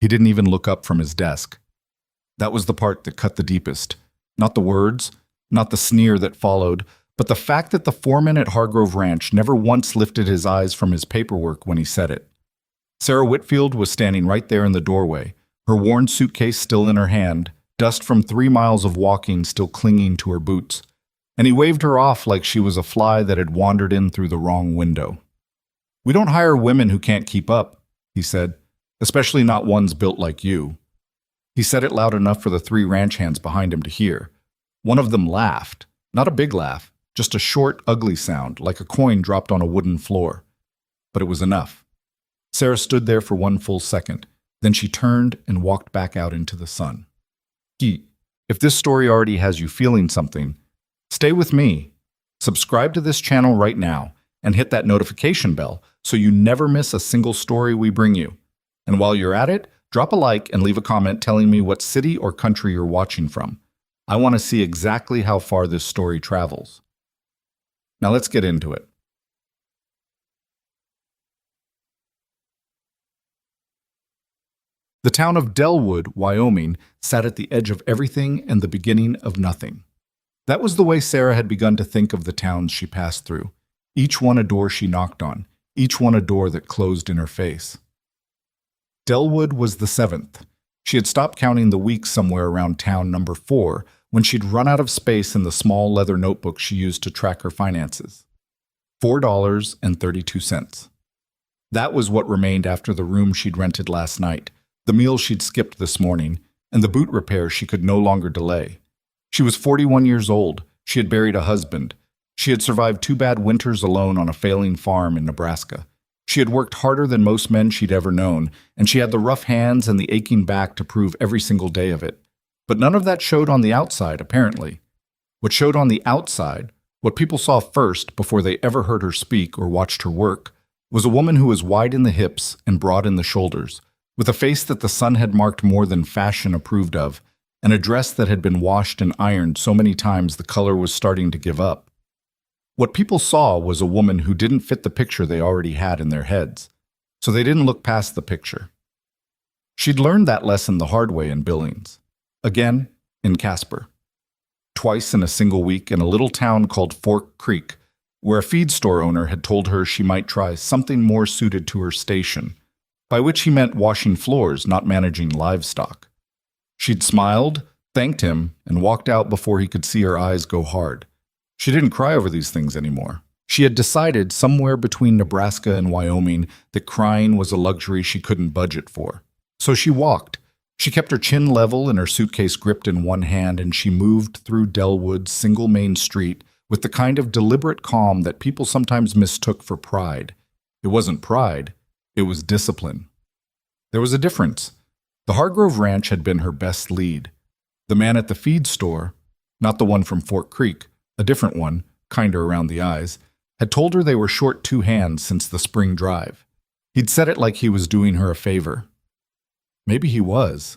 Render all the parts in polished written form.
He didn't even look up from his desk. That was the part that cut the deepest. Not the words, not the sneer that followed, but the fact that the foreman at Hargrove Ranch never once lifted his eyes from his paperwork when he said it. Sarah Whitfield was standing right there in the doorway, her worn suitcase still in her hand, dust from 3 miles of walking still clinging to her boots, and he waved her off like she was a fly that had wandered in through the wrong window. "We don't hire women who can't keep up," he said, "especially not ones built like you." He said it loud enough for the 3 ranch hands behind him to hear. One of them laughed, not a big laugh, just a short, ugly sound, like a coin dropped on a wooden floor. But it was enough. Sarah stood there for 1 full second, then she turned and walked back out into the sun. If this story already has you feeling something, stay with me. Subscribe to this channel right now and hit that notification bell so you never miss a single story we bring you. And while you're at it, drop a like and leave a comment telling me what city or country you're watching from. I want to see exactly how far this story travels. Now let's get into it. The town of Delwood, Wyoming, sat at the edge of everything and the beginning of nothing. That was the way Sarah had begun to think of the towns she passed through, each one a door she knocked on, each one a door that closed in her face. Delwood was the 7th. She had stopped counting the weeks somewhere around town number 4 when she'd run out of space in the small leather notebook she used to track her finances. $4.32. That was what remained after the room she'd rented last night, the meal she'd skipped this morning, and the boot repair she could no longer delay. She was 41 years old. She had buried a husband. She had survived 2 bad winters alone on a failing farm in Nebraska. She had worked harder than most men she'd ever known, and she had the rough hands and the aching back to prove every single day of it. But none of that showed on the outside, apparently. What showed on the outside, what people saw first before they ever heard her speak or watched her work, was a woman who was wide in the hips and broad in the shoulders, with a face that the sun had marked more than fashion approved of, and a dress that had been washed and ironed so many times the color was starting to give up. What people saw was a woman who didn't fit the picture they already had in their heads, so they didn't look past the picture. She'd learned that lesson the hard way in Billings, again in Casper, twice in a single week in a little town called Fork Creek, where a feed store owner had told her she might try something more suited to her station, by which he meant washing floors, not managing livestock. She'd smiled, thanked him, and walked out before he could see her eyes go hard. She didn't cry over these things anymore. She had decided somewhere between Nebraska and Wyoming that crying was a luxury she couldn't budget for. So she walked. She kept her chin level and her suitcase gripped in one hand, and she moved through Delwood's single main street with the kind of deliberate calm that people sometimes mistook for pride. It wasn't pride. It was discipline. There was a difference. The Hargrove Ranch had been her best lead. The man at the feed store, not the one from Fork Creek, a different one, kinder around the eyes, had told her they were short 2 hands since the spring drive. He'd said it like he was doing her a favor. Maybe he was.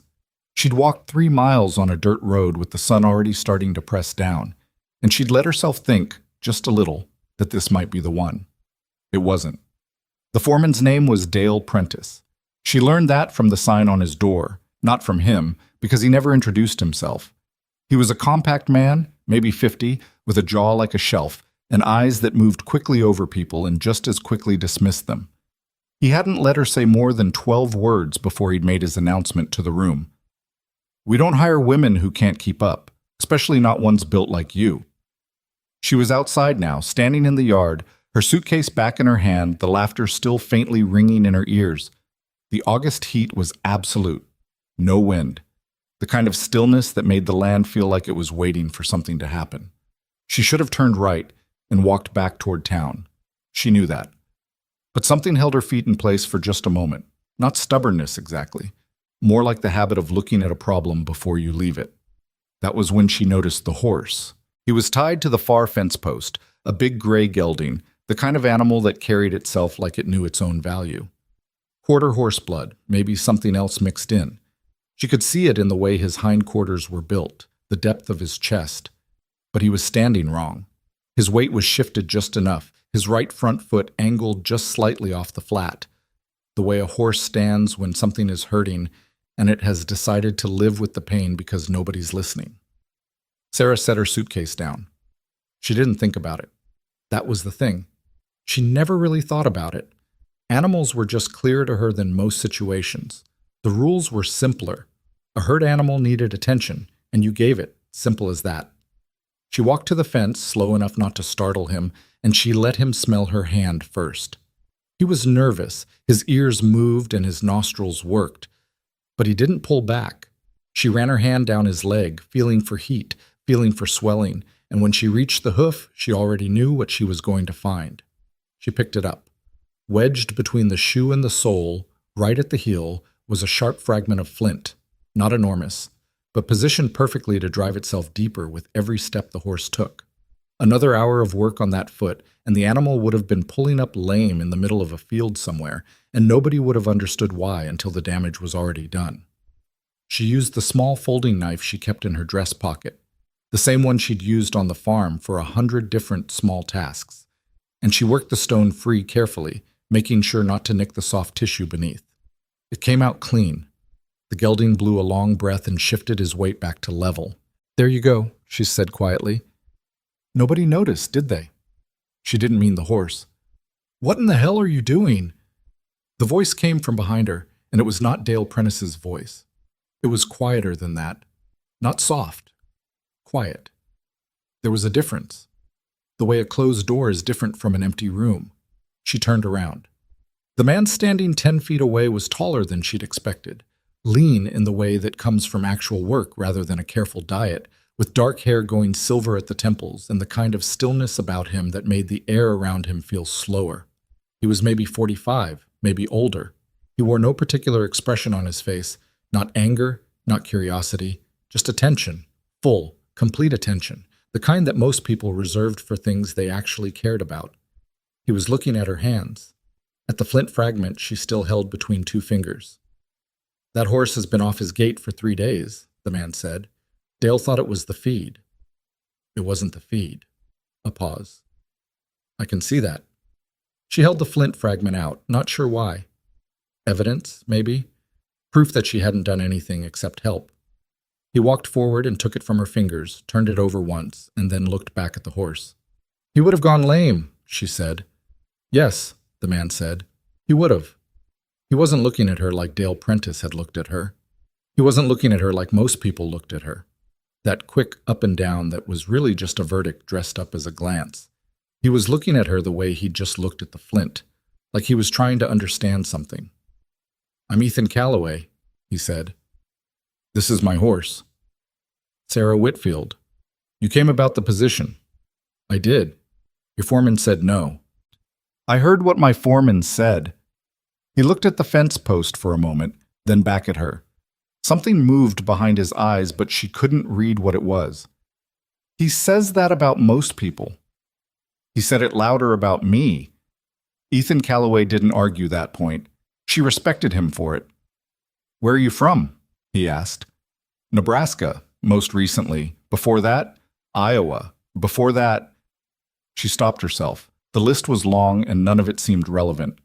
She'd walked 3 miles on a dirt road with the sun already starting to press down, and she'd let herself think, just a little, that this might be the one. It wasn't. The foreman's name was Dale Prentice. She learned that from the sign on his door, not from him, because he never introduced himself. He was a compact man, maybe 50, with a jaw like a shelf, and eyes that moved quickly over people and just as quickly dismissed them. He hadn't let her say more than 12 words before he'd made his announcement to the room. "We don't hire women who can't keep up, especially not ones built like you." She was outside now, standing in the yard, her suitcase back in her hand, the laughter still faintly ringing in her ears. The August heat was absolute. No wind. The kind of stillness that made the land feel like it was waiting for something to happen. She should have turned right and walked back toward town. She knew that. But something held her feet in place for just a moment. Not stubbornness exactly. More like the habit of looking at a problem before you leave it. That was when she noticed the horse. He was tied to the far fence post, a big gray gelding, the kind of animal that carried itself like it knew its own value. Quarter horse blood, maybe something else mixed in. She could see it in the way his hindquarters were built, the depth of his chest. But he was standing wrong. His weight was shifted just enough, his right front foot angled just slightly off the flat. The way a horse stands when something is hurting, and it has decided to live with the pain because nobody's listening. Sarah set her suitcase down. She didn't think about it. That was the thing. She never really thought about it. Animals were just clearer to her than most situations. The rules were simpler. A hurt animal needed attention, and you gave it. Simple as that. She walked to the fence, slow enough not to startle him, and she let him smell her hand first. He was nervous. His ears moved and his nostrils worked. But he didn't pull back. She ran her hand down his leg, feeling for heat, feeling for swelling, and when she reached the hoof, she already knew what she was going to find. She picked it up. Wedged between the shoe and the sole, right at the heel, was a sharp fragment of flint, not enormous, but positioned perfectly to drive itself deeper with every step the horse took. Another hour of work on that foot, and the animal would have been pulling up lame in the middle of a field somewhere, and nobody would have understood why until the damage was already done. She used the small folding knife she kept in her dress pocket, the same one she'd used on the farm for 100 different small tasks, and she worked the stone free carefully, making sure not to nick the soft tissue beneath. It came out clean. The gelding blew a long breath and shifted his weight back to level. "There you go," she said quietly. Nobody noticed, did they? She didn't mean the horse. "What in the hell are you doing?" The voice came from behind her, and it was not Dale Prentice's voice. It was quieter than that. Not soft. Quiet. There was a difference. The way a closed door is different from an empty room. She turned around. The man standing 10 feet away was taller than she'd expected, lean in the way that comes from actual work rather than a careful diet, with dark hair going silver at the temples and the kind of stillness about him that made the air around him feel slower. He was maybe 45, maybe older. He wore no particular expression on his face, not anger, not curiosity, just attention, full, complete attention, the kind that most people reserved for things they actually cared about. He was looking at her hands, at the flint fragment she still held between two fingers. "That horse has been off his gait for 3 days," the man said. Dale thought it was the feed. It wasn't the feed. A pause. "I can see that." She held the flint fragment out, not sure why. Evidence, maybe? Proof that she hadn't done anything except help. He walked forward and took it from her fingers, turned it over once, and then looked back at the horse. "He would have gone lame," she said. "Yes," the man said. "He would have." He wasn't looking at her like Dale Prentice had looked at her. He wasn't looking at her like most people looked at her. That quick up and down that was really just a verdict dressed up as a glance. He was looking at her the way he'd just looked at the flint, like he was trying to understand something. "I'm Ethan Calloway," he said. "This is my horse." "Sarah Whitfield. You came about the position." "I did. Your foreman said no." "I heard what my foreman said." He looked at the fence post for a moment, then back at her. Something moved behind his eyes, but she couldn't read what it was. "He says that about most people." "He said it louder about me." Ethan Calloway didn't argue that point. She respected him for it. "Where are you from?" he asked. "Nebraska, most recently. Before that, Iowa. Before that—" She stopped herself. The list was long and none of it seemed relevant.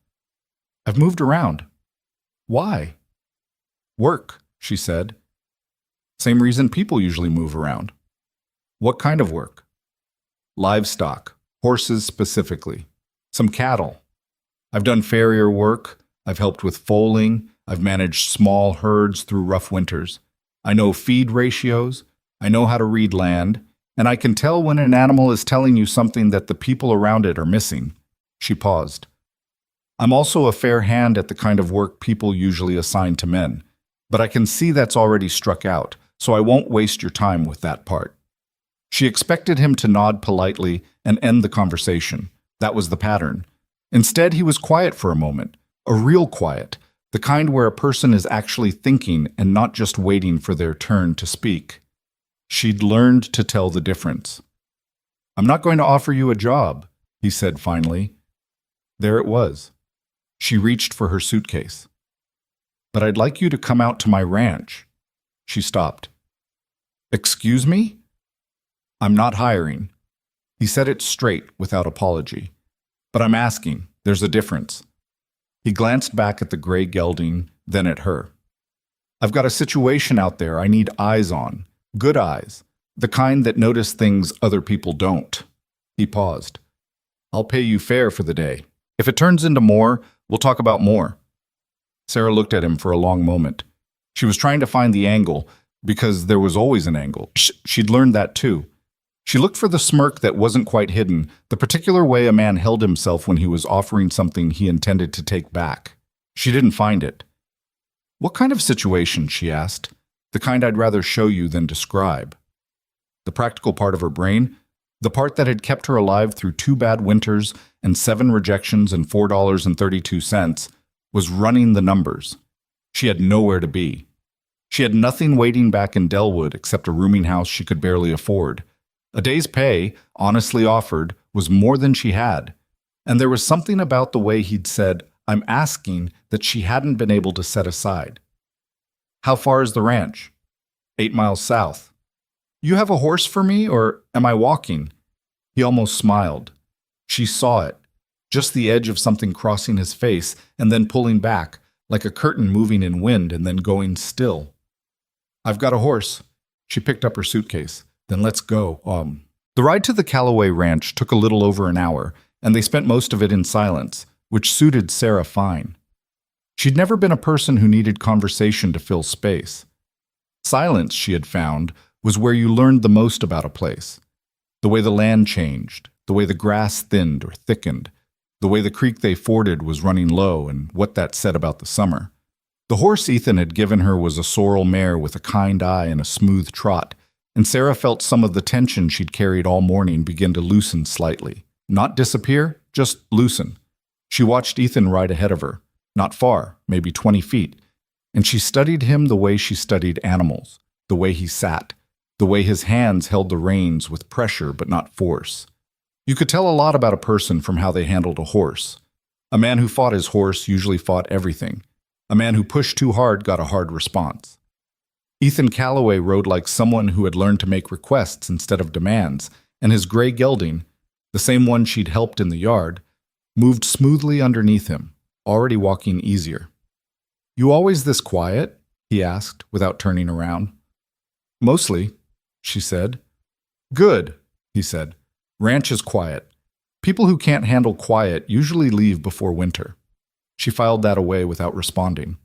"I've moved around." "Why?" "Work," she said. "Same reason people usually move around." "What kind of work?" "Livestock, horses specifically. Some cattle. I've done farrier work. I've helped with foaling. I've managed small herds through rough winters. I know feed ratios. I know how to read land. And I can tell when an animal is telling you something that the people around it are missing." She paused. "I'm also a fair hand at the kind of work people usually assign to men. But I can see that's already struck out, so I won't waste your time with that part." She expected him to nod politely and end the conversation. That was the pattern. Instead, he was quiet for a moment. A real quiet, the kind where a person is actually thinking and not just waiting for their turn to speak. She'd learned to tell the difference. "I'm not going to offer you a job," he said finally. There it was. She reached for her suitcase. "But I'd like you to come out to my ranch." She stopped. "Excuse me?" "I'm not hiring." He said it straight, without apology. "But I'm asking. There's a difference." He glanced back at the gray gelding, then at her. I've got a situation out there I need eyes on. Good eyes. The kind that notice things other people don't. He paused. I'll pay you fair for the day. If it turns into more, we'll talk about more. Sarah looked at him for a long moment. She was trying to find the angle, because there was always an angle. She'd learned that too. She looked for the smirk that wasn't quite hidden, the particular way a man held himself when he was offering something he intended to take back. She didn't find it. What kind of situation, she asked. The kind I'd rather show you than describe. The practical part of her brain, the part that had kept her alive through 2 bad winters and 7 rejections and $4.32, was running the numbers. She had nowhere to be. She had nothing waiting back in Delwood except a rooming house she could barely afford. A day's pay, honestly offered, was more than she had. And there was something about the way he'd said, I'm asking, that she hadn't been able to set aside. How far is the ranch? 8 miles south. You have a horse for me, or am I walking? He almost smiled. She saw it, just the edge of something crossing his face and then pulling back, like a curtain moving in wind and then going still. I've got a horse. She picked up her suitcase. Then let's go. The ride to the Callaway Ranch took a little over an hour, and they spent most of it in silence, which suited Sarah fine. She'd never been a person who needed conversation to fill space. Silence, she had found, was where you learned the most about a place. The way the land changed, the way the grass thinned or thickened, the way the creek they forded was running low, and what that said about the summer. The horse Ethan had given her was a sorrel mare with a kind eye and a smooth trot, and Sarah felt some of the tension she'd carried all morning begin to loosen slightly. Not disappear, just loosen. She watched Ethan ride ahead of her, not far, maybe 20 feet, and she studied him the way she studied animals, the way he sat, the way his hands held the reins with pressure but not force. You could tell a lot about a person from how they handled a horse. A man who fought his horse usually fought everything. A man who pushed too hard got a hard response. Ethan Callaway rode like someone who had learned to make requests instead of demands, and his gray gelding, the same one she'd helped in the yard, moved smoothly underneath him, already walking easier. You always this quiet? He asked, without turning around. Mostly, she said. Good, he said. Ranch is quiet. People who can't handle quiet usually leave before winter. She filed that away without responding.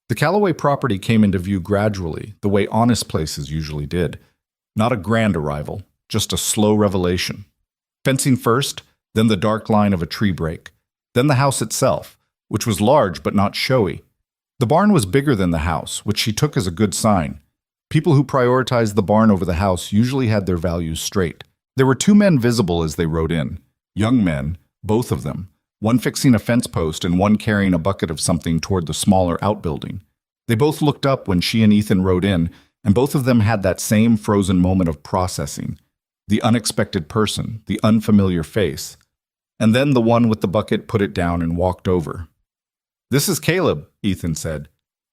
The Callaway property came into view gradually, the way honest places usually did. Not a grand arrival, just a slow revelation. Fencing first, then the dark line of a tree break, then the house itself, which was large but not showy. The barn was bigger than the house, which she took as a good sign. People who prioritized the barn over the house usually had their values straight. There were 2 men visible as they rode in. Young men, both of them. One fixing a fence post and one carrying a bucket of something toward the smaller outbuilding. They both looked up when she and Ethan rode in, and both of them had that same frozen moment of processing. The unexpected person, the unfamiliar face. And then the one with the bucket put it down and walked over. This is Caleb, Ethan said.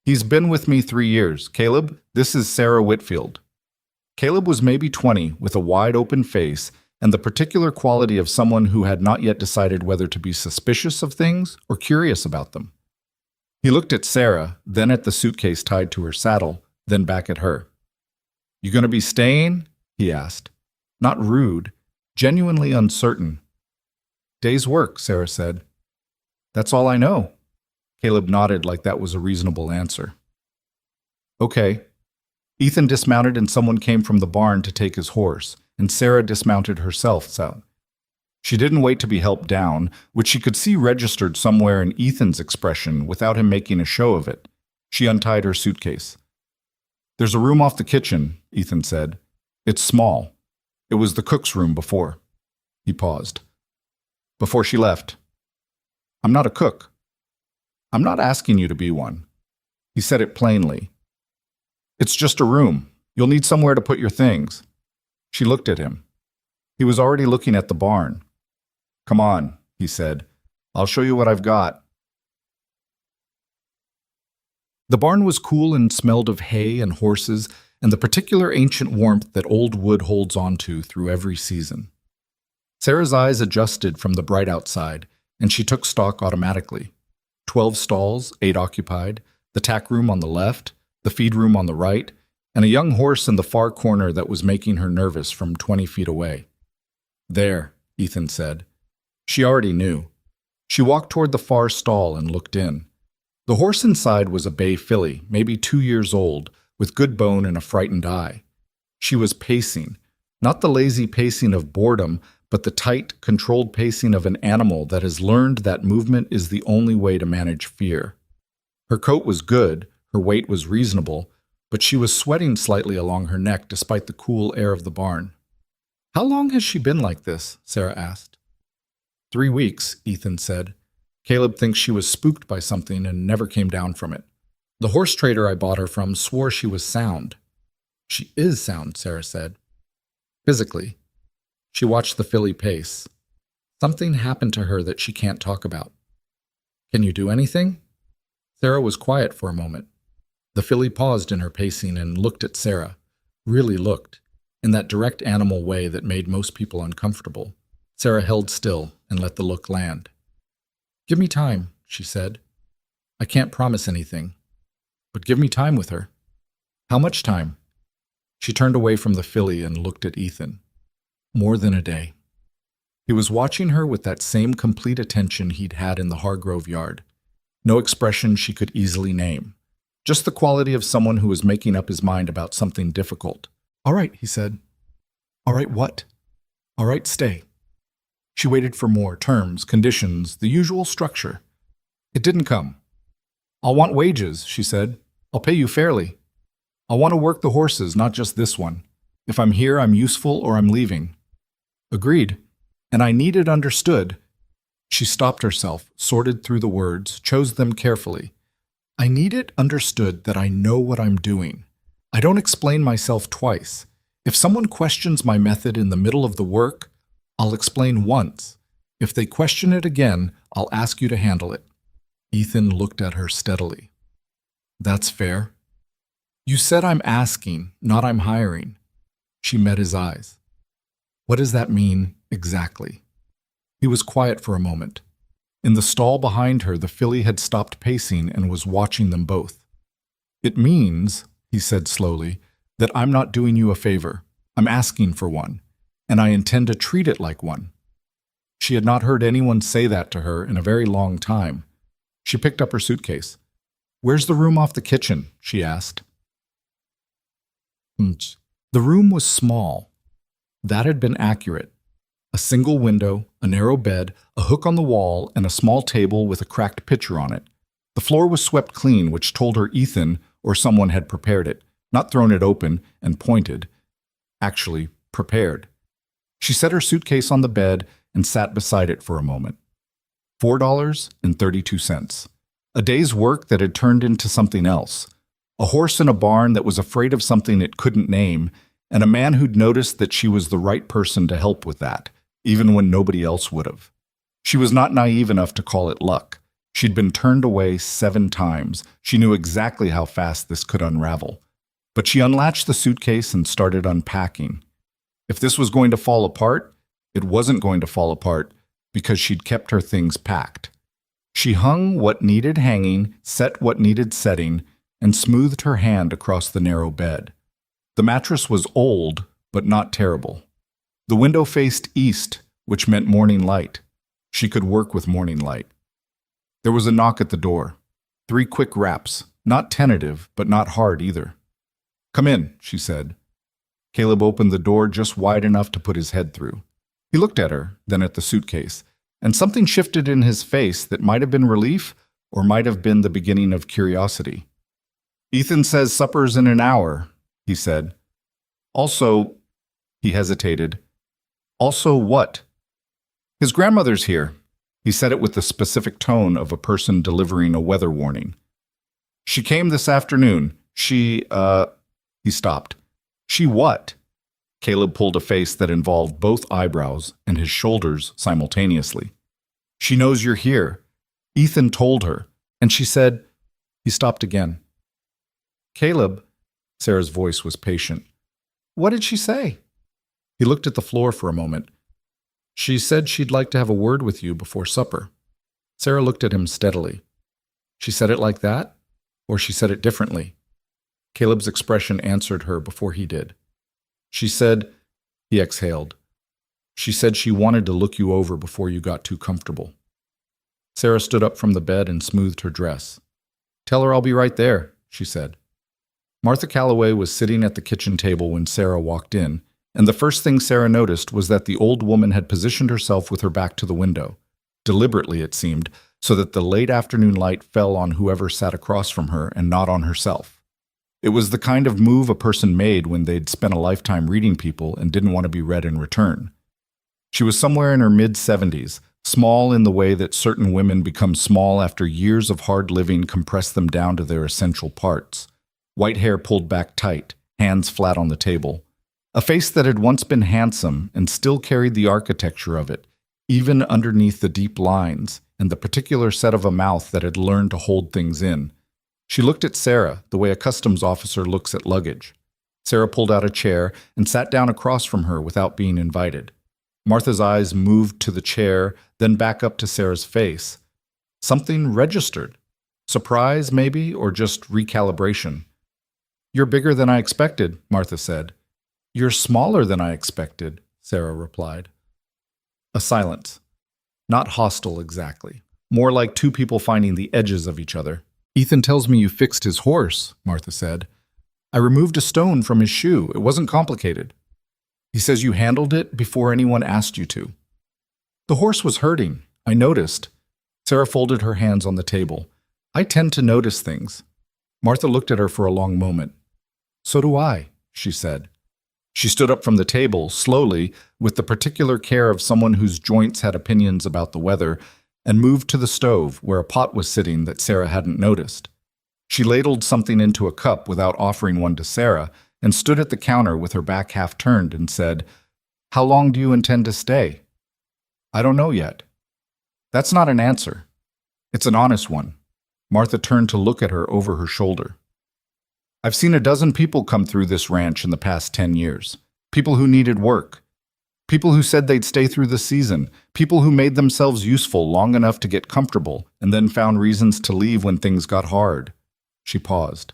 He's been with me 3 years. Caleb, this is Sarah Whitfield. Caleb was maybe 20, with a wide-open face, and the particular quality of someone who had not yet decided whether to be suspicious of things or curious about them. He looked at Sarah, then at the suitcase tied to her saddle, then back at her. You going to be staying? He asked. Not rude, genuinely uncertain. Day's work, Sarah said. That's all I know. Caleb nodded like that was a reasonable answer. Okay. Ethan dismounted and someone came from the barn to take his horse, and Sarah dismounted herself. She didn't wait to be helped down, which she could see registered somewhere in Ethan's expression without him making a show of it. She untied her suitcase. There's a room off the kitchen, Ethan said. It's small. It was the cook's room before. He paused. Before she left. I'm not a cook. I'm not asking you to be one. He said it plainly. It's just a room. You'll need somewhere to put your things. She looked at him. He was already looking at the barn. Come on, he said. I'll show you what I've got. The barn was cool and smelled of hay and horses and the particular ancient warmth that old wood holds onto through every season. Sarah's eyes adjusted from the bright outside, and she took stock automatically. 12 stalls, 8 occupied, The tack room on the left, the feed room on the right, and a young horse in the far corner that was making her nervous from 20 feet away. There, Ethan said. She already knew. She walked toward the far stall and looked in. The horse inside was a bay filly, maybe 2 years old, with good bone and a frightened eye. She was pacing, not the lazy pacing of boredom, but the tight, controlled pacing of an animal that has learned that movement is the only way to manage fear. Her coat was good, her weight was reasonable, but she was sweating slightly along her neck despite the cool air of the barn. "How long has she been like this?" Sarah asked. 3 weeks, Ethan said. Caleb thinks she was spooked by something and never came down from it. The horse trader I bought her from swore she was sound. She is sound, Sarah said. Physically. She watched the filly pace. Something happened to her that she can't talk about. Can you do anything? Sarah was quiet for a moment. The filly paused in her pacing and looked at Sarah, really looked, in that direct animal way that made most people uncomfortable. Sarah held still and let the look land. "Give me time," she said. "I can't promise anything, but give me time with her." "How much time?" She turned away from the filly and looked at Ethan. "More than a day." He was watching her with that same complete attention he'd had in the Hargrove yard. No expression she could easily name. Just the quality of someone who was making up his mind about something difficult. "All right," he said. "All right, what?" "All right, stay." She waited for more terms, conditions, the usual structure. It didn't come. "I'll want wages," she said. "I'll pay you fairly. I want to work the horses, not just this one. If I'm here, I'm useful or I'm leaving." Agreed. And I need it understood. She stopped herself, sorted through the words, chose them carefully. I need it understood that I know what I'm doing. I don't explain myself twice. If someone questions my method in the middle of the work, I'll explain once. If they question it again, I'll ask you to handle it. Ethan looked at her steadily. "That's fair." "You said I'm asking, not I'm hiring." She met his eyes. "What does that mean exactly?" He was quiet for a moment. In the stall behind her, the filly had stopped pacing and was watching them both. "It means," he said slowly, "that I'm not doing you a favor. I'm asking for one, and I intend to treat it like one." She had not heard anyone say that to her in a very long time. She picked up her suitcase. "Where's the room off the kitchen?" she asked. The room was small. That had been accurate. A single window, a narrow bed, a hook on the wall, and a small table with a cracked pitcher on it. The floor was swept clean, which told her Ethan or someone had prepared it, not thrown it open and pointed. Actually, prepared. She set her suitcase on the bed and sat beside it for a moment. $4.32. A day's work that had turned into something else. A horse in a barn that was afraid of something it couldn't name, and a man who'd noticed that she was the right person to help with that, even when nobody else would have. She was not naive enough to call it luck. She'd been turned away 7 times. She knew exactly how fast this could unravel. But she unlatched the suitcase and started unpacking. If this was going to fall apart, it wasn't going to fall apart because she'd kept her things packed. She hung what needed hanging, set what needed setting, and smoothed her hand across the narrow bed. The mattress was old, but not terrible. The window faced east, which meant morning light. She could work with morning light. There was a knock at the door. 3 quick raps, not tentative, but not hard either. "Come in," she said. Caleb opened the door just wide enough to put his head through. He looked at her, then at the suitcase, and something shifted in his face that might have been relief or might have been the beginning of curiosity. "Ethan says supper's in an hour," he said. "Also," he hesitated. "Also what?" "His grandmother's here." He said it with the specific tone of a person delivering a weather warning. "She came this afternoon. She stopped. "She what?" Caleb pulled a face that involved both eyebrows and his shoulders simultaneously. "She knows you're here. Ethan told her. And she said—" He stopped again. "Caleb," Sarah's voice was patient. "What did she say?" He looked at the floor for a moment. "She said she'd like to have a word with you before supper." Sarah looked at him steadily. "She said it like that?" Or she said it differently. Caleb's expression answered her before he did. She said, he exhaled. She said she wanted to look you over before you got too comfortable. Sarah stood up from the bed and smoothed her dress. Tell her I'll be right there, she said. Martha Calloway was sitting at the kitchen table when Sarah walked in, and the first thing Sarah noticed was that the old woman had positioned herself with her back to the window, deliberately it seemed, so that the late afternoon light fell on whoever sat across from her and not on herself. It was the kind of move a person made when they'd spent a lifetime reading people and didn't want to be read in return. She was somewhere in her mid-70s, small in the way that certain women become small after years of hard living compress them down to their essential parts. White hair pulled back tight, hands flat on the table. A face that had once been handsome and still carried the architecture of it, even underneath the deep lines, and the particular set of a mouth that had learned to hold things in. She looked at Sarah the way a customs officer looks at luggage. Sarah pulled out a chair and sat down across from her without being invited. Martha's eyes moved to the chair, then back up to Sarah's face. Something registered. Surprise, maybe, or just recalibration. You're bigger than I expected, Martha said. You're smaller than I expected, Sarah replied. A silence. Not hostile exactly. More like two people finding the edges of each other. Ethan tells me you fixed his horse, Martha said. I removed a stone from his shoe. It wasn't complicated. He says you handled it before anyone asked you to. The horse was hurting. I noticed. Sarah folded her hands on the table. I tend to notice things. Martha looked at her for a long moment. So do I, she said. She stood up from the table, slowly, with the particular care of someone whose joints had opinions about the weather, and moved to the stove, where a pot was sitting that Sarah hadn't noticed. She ladled something into a cup without offering one to Sarah, and stood at the counter with her back half turned and said, How long do you intend to stay? I don't know yet. That's not an answer. It's an honest one. Martha turned to look at her over her shoulder. I've seen a dozen people come through this ranch in the past 10 years. People who needed work. People who said they'd stay through the season. People who made themselves useful long enough to get comfortable and then found reasons to leave when things got hard. She paused.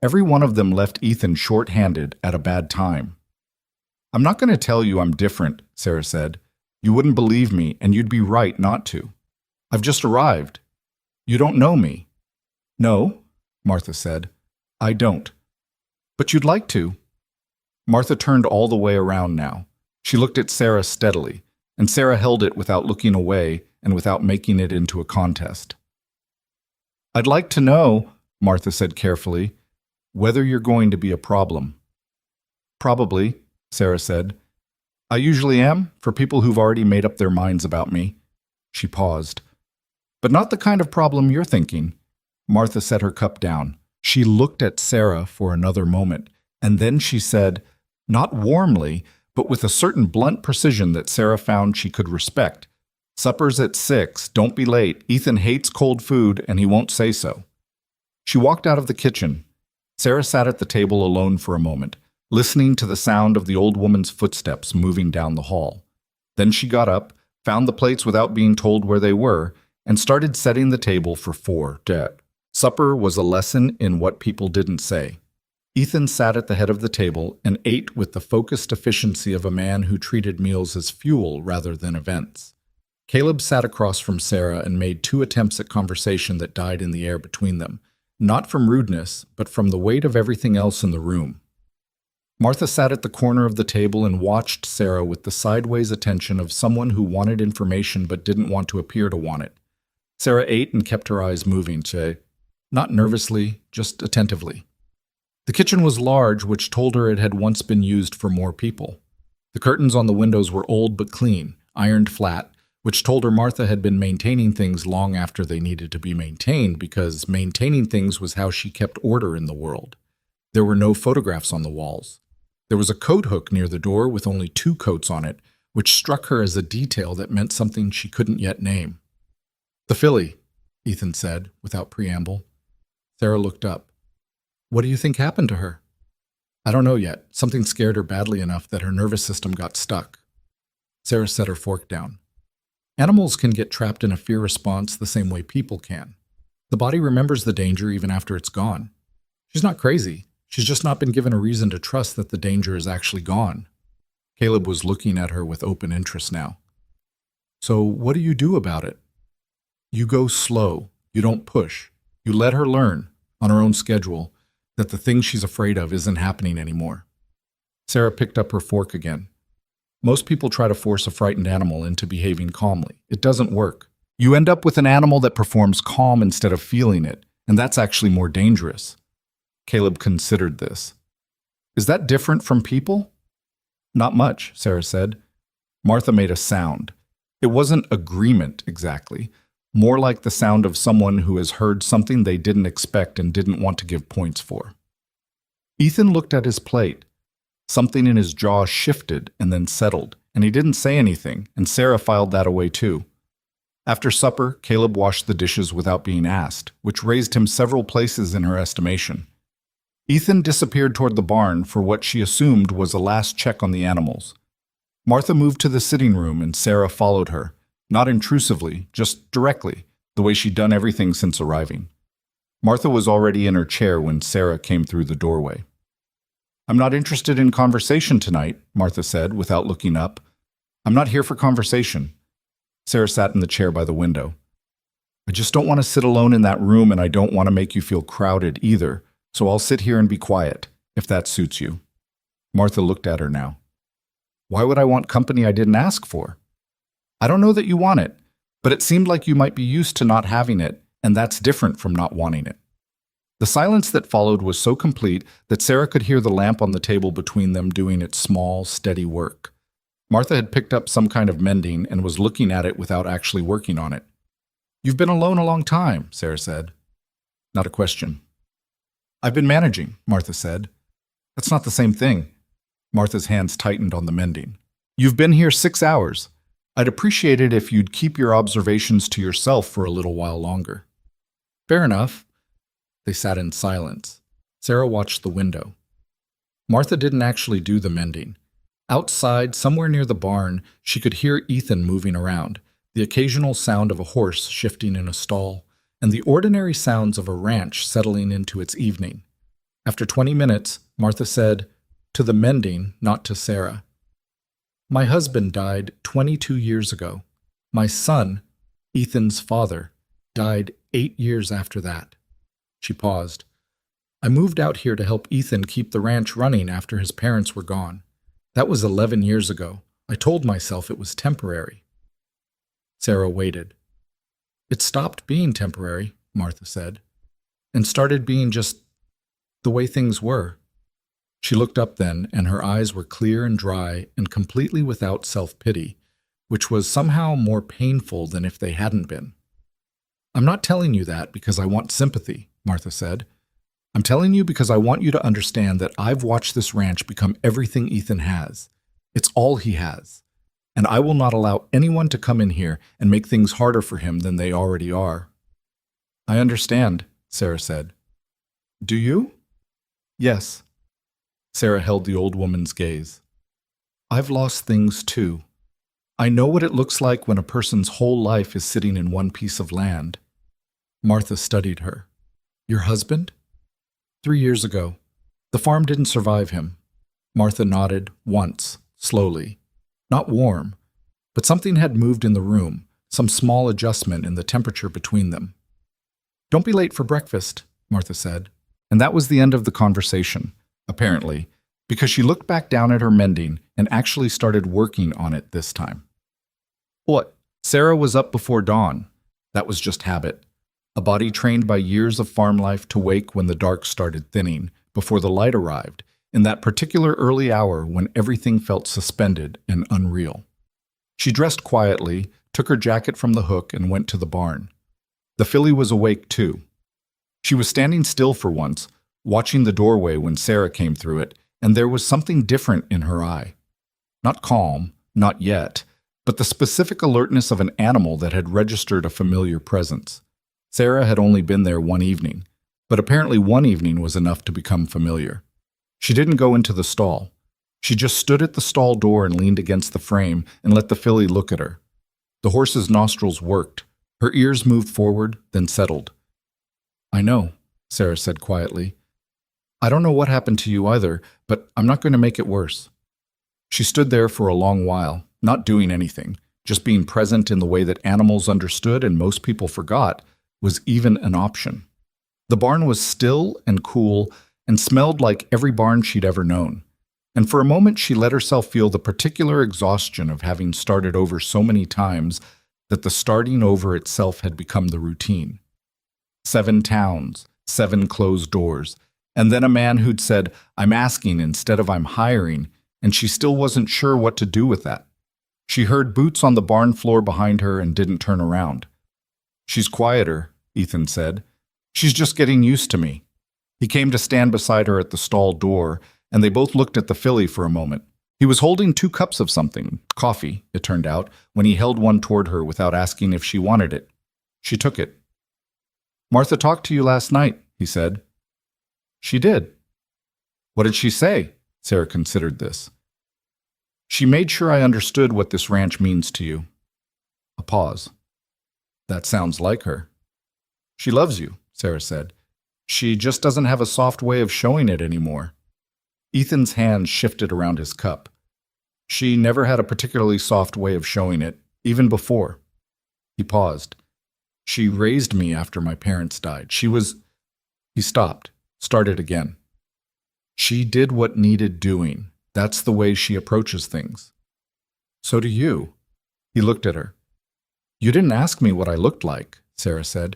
Every one of them left Ethan short-handed at a bad time. I'm not going to tell you I'm different, Sarah said. You wouldn't believe me, and you'd be right not to. I've just arrived. You don't know me. No, Martha said. I don't. But you'd like to. Martha turned all the way around now. She looked at Sarah steadily, and Sarah held it without looking away and without making it into a contest. I'd like to know, Martha said carefully, whether you're going to be a problem. Probably, Sarah said. I usually am, for people who've already made up their minds about me. She paused. But not the kind of problem you're thinking. Martha set her cup down. She looked at Sarah for another moment, and then she said, not warmly, but with a certain blunt precision that Sarah found she could respect, Supper's at 6, don't be late. Ethan hates cold food, and he won't say so. She walked out of the kitchen. Sarah sat at the table alone for a moment, listening to the sound of the old woman's footsteps moving down the hall. Then she got up, found the plates without being told where they were, and started setting the table for 4 dead. Supper was a lesson in what people didn't say. Ethan sat at the head of the table and ate with the focused efficiency of a man who treated meals as fuel rather than events. Caleb sat across from Sarah and made 2 attempts at conversation that died in the air between them, not from rudeness, but from the weight of everything else in the room. Martha sat at the corner of the table and watched Sarah with the sideways attention of someone who wanted information but didn't want to appear to want it. Sarah ate and kept her eyes moving, not nervously, just attentively. The kitchen was large, which told her it had once been used for more people. The curtains on the windows were old but clean, ironed flat, which told her Martha had been maintaining things long after they needed to be maintained because maintaining things was how she kept order in the world. There were no photographs on the walls. There was a coat hook near the door with only 2 coats on it, which struck her as a detail that meant something she couldn't yet name. "The filly," Ethan said, without preamble. Sarah looked up. "What do you think happened to her?" "I don't know yet. Something scared her badly enough that her nervous system got stuck." Sarah set her fork down. "Animals can get trapped in a fear response the same way people can. The body remembers the danger even after it's gone. She's not crazy. She's just not been given a reason to trust that the danger is actually gone. Caleb was looking at her with open interest now. So what do you do about it? You go slow. You don't push. You let her learn, on her own schedule, that the thing she's afraid of isn't happening anymore. Sarah picked up her fork again. Most people try to force a frightened animal into behaving calmly. It doesn't work. You end up with an animal that performs calm instead of feeling it, and that's actually more dangerous. Caleb considered this. Is that different from people? Not much, Sarah said. Martha made a sound. It wasn't agreement exactly, more like the sound of someone who has heard something they didn't expect and didn't want to give points for. Ethan looked at his plate. Something in his jaw shifted and then settled, and he didn't say anything, and Sarah filed that away too. After supper, Caleb washed the dishes without being asked, which raised him several places in her estimation. Ethan disappeared toward the barn for what she assumed was a last check on the animals. Martha moved to the sitting room and Sarah followed her, not intrusively, just directly, the way she'd done everything since arriving. Martha was already in her chair when Sarah came through the doorway. I'm not interested in conversation tonight, Martha said without looking up. I'm not here for conversation. Sarah sat in the chair by the window. I just don't want to sit alone in that room and I don't want to make you feel crowded either, so I'll sit here and be quiet, if that suits you. Martha looked at her now. Why would I want company I didn't ask for? I don't know that you want it, but it seemed like you might be used to not having it, and that's different from not wanting it. The silence that followed was so complete that Sarah could hear the lamp on the table between them doing its small, steady work. Martha had picked up some kind of mending and was looking at it without actually working on it. You've been alone a long time, Sarah said. Not a question. I've been managing, Martha said. That's not the same thing. Martha's hands tightened on the mending. You've been here 6 hours. I'd appreciate it if you'd keep your observations to yourself for a little while longer. Fair enough. They sat in silence. Sarah watched the window. Martha didn't actually do the mending. Outside, somewhere near the barn, she could hear Ethan moving around, the occasional sound of a horse shifting in a stall, and the ordinary sounds of a ranch settling into its evening. After 20 minutes, Martha said, to the mending, not to Sarah. My husband died 22 years ago. My son, Ethan's father, died 8 years after that. She paused. I moved out here to help Ethan keep the ranch running after his parents were gone. That was 11 years ago. I told myself it was temporary. Sarah waited. It stopped being temporary, Martha said, and started being just the way things were. She looked up then, and her eyes were clear and dry and completely without self-pity, which was somehow more painful than if they hadn't been. I'm not telling you that because I want sympathy, Martha said. I'm telling you because I want you to understand that I've watched this ranch become everything Ethan has. It's all he has. And I will not allow anyone to come in here and make things harder for him than they already are. I understand, Sarah said. Do you? Yes. Sarah held the old woman's gaze. I've lost things too. I know what it looks like when a person's whole life is sitting in one piece of land. Martha studied her. Your husband? 3 years ago. The farm didn't survive him. Martha nodded once, slowly. Not warm, but something had moved in the room, some small adjustment in the temperature between them. Don't be late for breakfast, Martha said. And that was the end of the conversation, apparently, because she looked back down at her mending and actually started working on it this time. What? Sarah was up before dawn. That was just habit. A body trained by years of farm life to wake when the dark started thinning, before the light arrived, in that particular early hour when everything felt suspended and unreal. She dressed quietly, took her jacket from the hook, and went to the barn. The filly was awake too. She was standing still for once, watching the doorway when Sarah came through it, and there was something different in her eye. Not calm, not yet, but the specific alertness of an animal that had registered a familiar presence. Sarah had only been there one evening, but apparently one evening was enough to become familiar. She didn't go into the stall. She just stood at the stall door and leaned against the frame and let the filly look at her. The horse's nostrils worked. Her ears moved forward, then settled. I know, Sarah said quietly. I don't know what happened to you either, but I'm not going to make it worse. She stood there for a long while, not doing anything, just being present in the way that animals understood and most people forgot was even an option. The barn was still and cool and smelled like every barn she'd ever known. And for a moment she let herself feel the particular exhaustion of having started over so many times that the starting over itself had become the routine. 7 towns, 7 closed doors, and then a man who'd said, "I'm asking instead of I'm hiring," and she still wasn't sure what to do with that. She heard boots on the barn floor behind her and didn't turn around. "She's quieter," Ethan said. "She's just getting used to me." He came to stand beside her at the stall door, and they both looked at the filly for a moment. He was holding 2 cups of something, coffee, it turned out, when he held one toward her without asking if she wanted it. She took it. "Martha talked to you last night," he said. "She did." "What did she say?" Sarah considered this. "She made sure I understood what this ranch means to you." A pause. "That sounds like her." "She loves you," Sarah said. "She just doesn't have a soft way of showing it anymore." Ethan's hand shifted around his cup. "She never had a particularly soft way of showing it, even before." He paused. "She raised me after my parents died. She was—" He stopped, started again. "She did what needed doing. That's the way she approaches things." "So do you." He looked at her. "You didn't ask me what I looked like," Sarah said.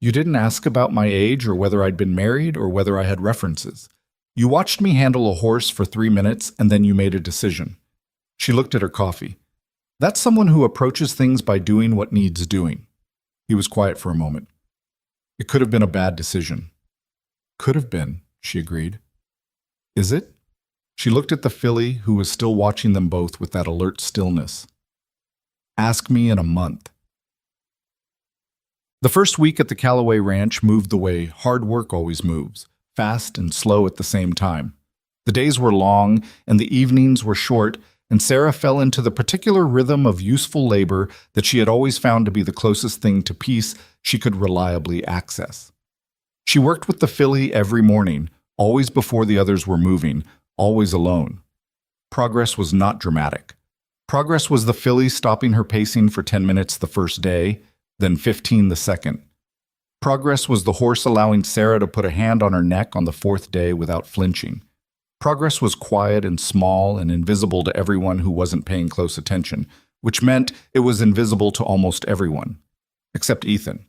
"You didn't ask about my age or whether I'd been married or whether I had references. You watched me handle a horse for 3 minutes and then you made a decision." She looked at her coffee. "That's someone who approaches things by doing what needs doing." He was quiet for a moment. "It could have been a bad decision." "Could have been," she agreed. "Is it?" She looked at the filly, who was still watching them both with that alert stillness. "Ask me in a month." The first week at the Callaway Ranch moved the way hard work always moves, fast and slow at the same time. The days were long, and the evenings were short, and Sarah fell into the particular rhythm of useful labor that she had always found to be the closest thing to peace she could reliably access. She worked with the filly every morning, always before the others were moving, always alone. Progress was not dramatic. Progress was the filly stopping her pacing for 10 minutes the first day, then 15 the second. Progress was the horse allowing Sarah to put a hand on her neck on the 4th day without flinching. Progress was quiet and small and invisible to everyone who wasn't paying close attention, which meant it was invisible to almost everyone, except Ethan.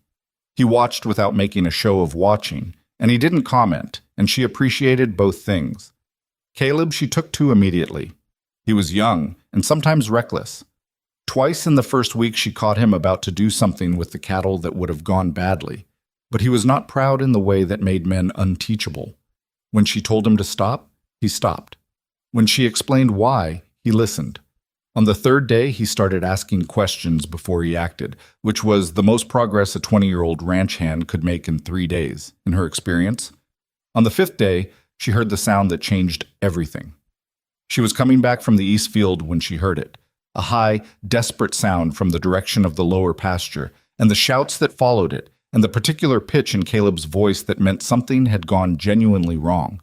He watched without making a show of watching, and he didn't comment, and she appreciated both things. Caleb she took to immediately. He was young and sometimes reckless. Twice in the first week she caught him about to do something with the cattle that would have gone badly, but he was not proud in the way that made men unteachable. When she told him to stop, he stopped. When she explained why, he listened. On the 3rd day, he started asking questions before he acted, which was the most progress a 20-year-old ranch hand could make in 3 days, in her experience. On the 5th day, she heard the sound that changed everything. She was coming back from the east field when she heard it, a high, desperate sound from the direction of the lower pasture, and the shouts that followed it, and the particular pitch in Caleb's voice that meant something had gone genuinely wrong.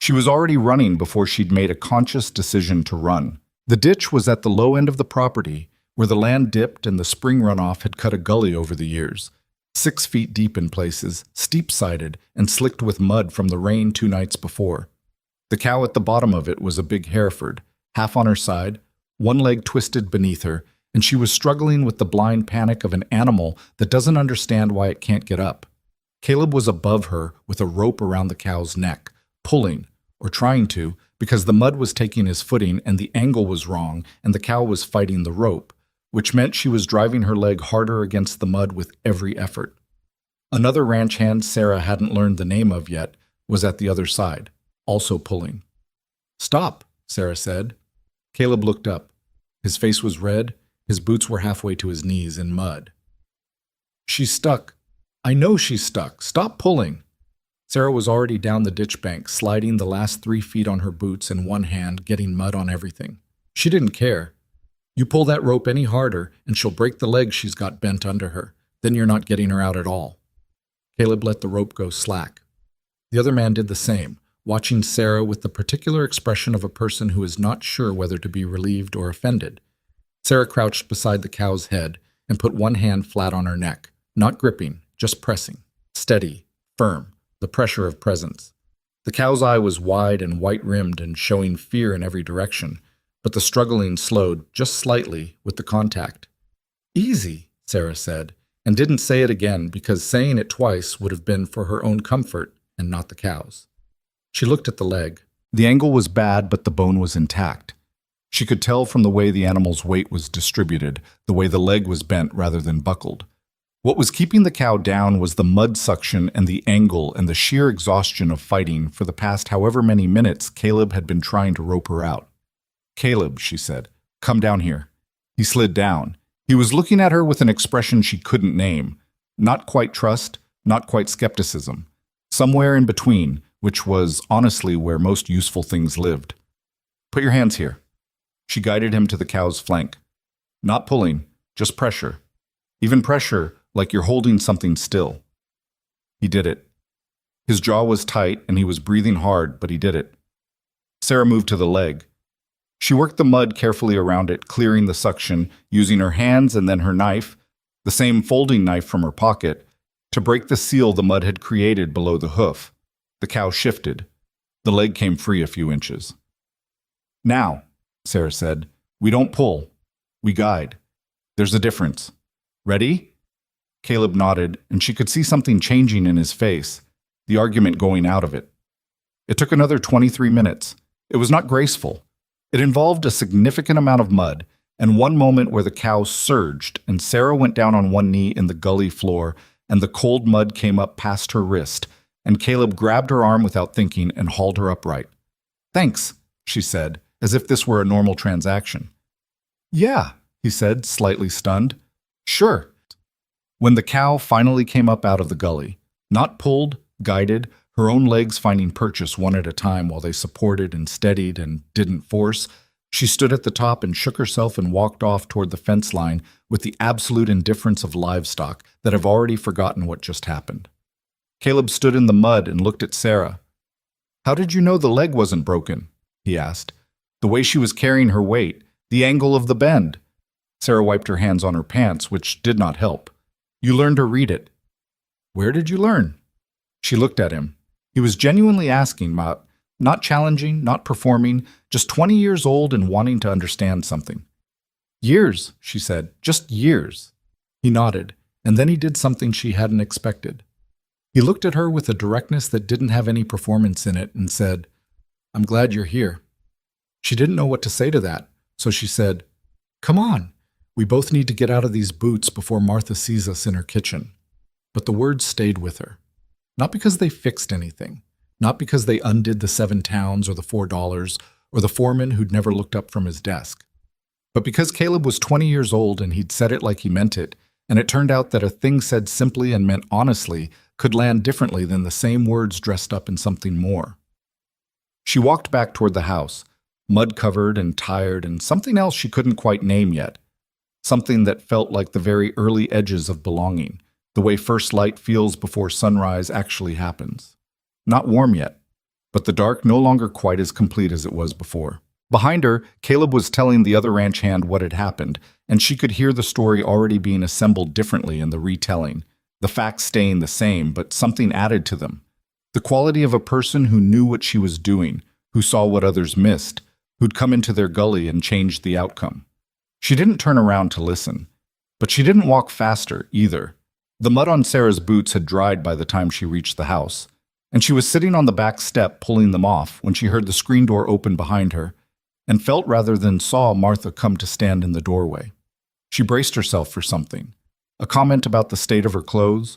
She was already running before she'd made a conscious decision to run. The ditch was at the low end of the property, where the land dipped and the spring runoff had cut a gully over the years, 6 feet deep in places, steep-sided, and slicked with mud from the rain 2 nights before. The cow at the bottom of it was a big Hereford, half on her side, one leg twisted beneath her, and she was struggling with the blind panic of an animal that doesn't understand why it can't get up. Caleb was above her with a rope around the cow's neck, pulling, or trying to, because the mud was taking his footing and the angle was wrong and the cow was fighting the rope, which meant she was driving her leg harder against the mud with every effort. Another ranch hand Sarah hadn't learned the name of yet was at the other side, also pulling. "Stop," Sarah said. Caleb looked up. His face was red, his boots were halfway to his knees in mud. "She's stuck. I know she's stuck. Stop pulling." Sarah was already down the ditch bank, sliding the last 3 feet on her boots in one hand, getting mud on everything. She didn't care. "You pull that rope any harder, and she'll break the leg she's got bent under her. Then you're not getting her out at all." Caleb let the rope go slack. The other man did the same, watching Sarah with the particular expression of a person who is not sure whether to be relieved or offended. Sarah crouched beside the cow's head and put one hand flat on her neck, not gripping, just pressing. Steady, firm, the pressure of presence. The cow's eye was wide and white-rimmed and showing fear in every direction, but the struggling slowed just slightly with the contact. "Easy," Sarah said, and didn't say it again because saying it twice would have been for her own comfort and not the cow's. She looked at the leg. The angle was bad, but the bone was intact. She could tell from the way the animal's weight was distributed, the way the leg was bent rather than buckled. What was keeping the cow down was the mud suction and the angle and the sheer exhaustion of fighting for the past however many minutes Caleb had been trying to rope her out. "Caleb," she said, "come down here." He slid down. He was looking at her with an expression she couldn't name. Not quite trust, not quite skepticism. Somewhere in between, which was honestly where most useful things lived. "Put your hands here." She guided him to the cow's flank. Not pulling, just pressure. Even pressure, like you're holding something still. He did it. His jaw was tight and he was breathing hard, but he did it. Sarah moved to the leg. She worked the mud carefully around it, clearing the suction, using her hands and then her knife, the same folding knife from her pocket, to break the seal the mud had created below the hoof. The cow shifted. The leg came free a few inches. "Now," Sarah said, "we don't pull. We guide. There's a difference. Ready?" Caleb nodded, and she could see something changing in his face, the argument going out of it. It took another 23 minutes. It was not graceful. It involved a significant amount of mud, and one moment where the cow surged, and Sarah went down on one knee in the gully floor, and the cold mud came up past her wrist, and Caleb grabbed her arm without thinking and hauled her upright. "Thanks," she said, as if this were a normal transaction. "Yeah," he said, slightly stunned. "Sure." When the cow finally came up out of the gully, not pulled, guided, her own legs finding purchase one at a time while they supported and steadied and didn't force, she stood at the top and shook herself and walked off toward the fence line with the absolute indifference of livestock that have already forgotten what just happened. Caleb stood in the mud and looked at Sarah. "How did you know the leg wasn't broken?" he asked. "The way she was carrying her weight, the angle of the bend." Sarah wiped her hands on her pants, which did not help. "You learned to read it." "Where did you learn?" She looked at him. He was genuinely asking about, not challenging, not performing, just 20 years old and wanting to understand something. "Years," she said, "just years." He nodded, and then he did something she hadn't expected. He looked at her with a directness that didn't have any performance in it and said, "I'm glad you're here." She didn't know what to say to that, so she said, "Come on. We both need to get out of these boots before Martha sees us in her kitchen." But the words stayed with her. Not because they fixed anything, not because they undid the 7 towns or the $4 or the foreman who'd never looked up from his desk, but because Caleb was 20 years old and he'd said it like he meant it, and it turned out that a thing said simply and meant honestly could land differently than the same words dressed up in something more. She walked back toward the house, mud-covered and tired, and something else she couldn't quite name yet. Something that felt like the very early edges of belonging, the way first light feels before sunrise actually happens. Not warm yet, but the dark no longer quite as complete as it was before. Behind her, Caleb was telling the other ranch hand what had happened, and she could hear the story already being assembled differently in the retelling, the facts staying the same, but something added to them. The quality of a person who knew what she was doing, who saw what others missed, who'd come into their gully and changed the outcome. She didn't turn around to listen, but she didn't walk faster either. The mud on Sarah's boots had dried by the time she reached the house, and she was sitting on the back step pulling them off when she heard the screen door open behind her, and felt rather than saw Martha come to stand in the doorway. She braced herself for something. A comment about the state of her clothes,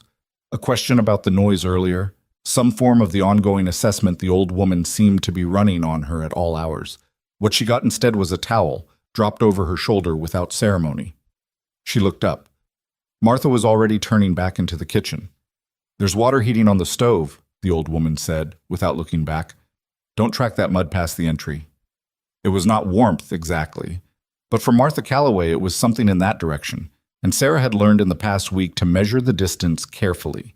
a question about the noise earlier, some form of the ongoing assessment the old woman seemed to be running on her at all hours. What she got instead was a towel, dropped over her shoulder without ceremony. She looked up. Martha was already turning back into the kitchen. "There's water heating on the stove," the old woman said, without looking back. "Don't track that mud past the entry." It was not warmth exactly, but for Martha Calloway it was something in that direction, and Sarah had learned in the past week to measure the distance carefully.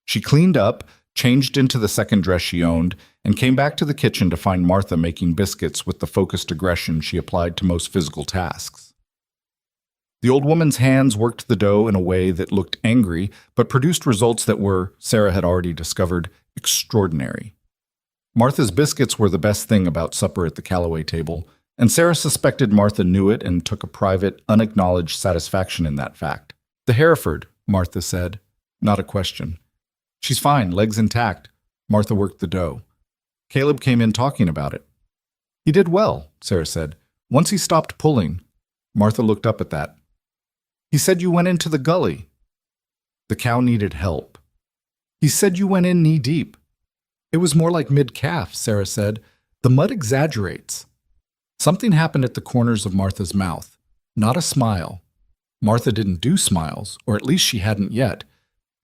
She cleaned up, changed into the second dress she owned, and came back to the kitchen to find Martha making biscuits with the focused aggression she applied to most physical tasks. The old woman's hands worked the dough in a way that looked angry, but produced results that were, Sarah had already discovered, extraordinary. Martha's biscuits were the best thing about supper at the Calloway table, and Sarah suspected Martha knew it and took a private, unacknowledged satisfaction in that fact. "The Hereford," Martha said. Not a question. "She's fine, legs intact." Martha worked the dough. Caleb came in talking about it. "He did well," Sarah said. "Once he stopped pulling." Martha looked up at that. "He said you went into the gully." "The cow needed help." "He said you went in knee-deep." "It was more like mid-calf," Sarah said. "The mud exaggerates." Something happened at the corners of Martha's mouth. Not a smile. Martha didn't do smiles, or at least she hadn't yet,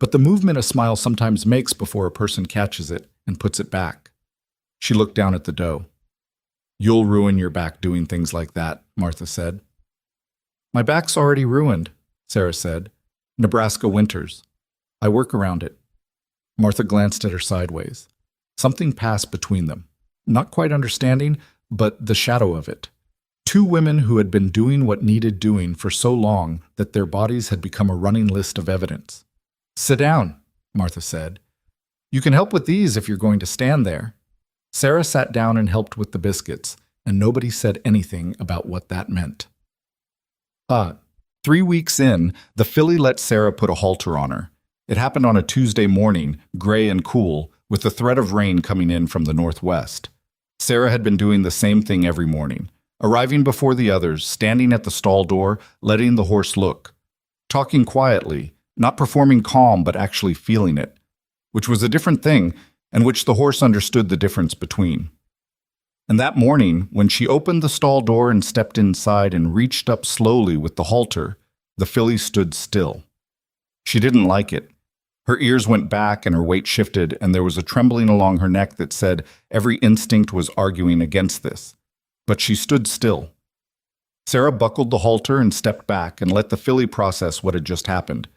but the movement a smile sometimes makes before a person catches it and puts it back. She looked down at the dough. "You'll ruin your back doing things like that," Martha said. "My back's already ruined," Sarah said. "Nebraska winters. I work around it." Martha glanced at her sideways. Something passed between them. Not quite understanding, but the shadow of it. Two women who had been doing what needed doing for so long that their bodies had become a running list of evidence. "Sit down," Martha said. "You can help with these if you're going to stand there." Sarah sat down and helped with the biscuits, and nobody said anything about what that meant. 3 weeks in, the filly let Sarah put a halter on her. It happened on a Tuesday morning, gray and cool, with the threat of rain coming in from the northwest. Sarah had been doing the same thing every morning, arriving before the others, standing at the stall door, letting the horse look, talking quietly, not performing calm but actually feeling it, which was a different thing, and which the horse understood the difference between. And that morning, when she opened the stall door and stepped inside and reached up slowly with the halter, the filly stood still. She didn't like it. Her ears went back and her weight shifted, and there was a trembling along her neck that said every instinct was arguing against this. But she stood still. Sarah buckled the halter and stepped back and let the filly process what had just happened.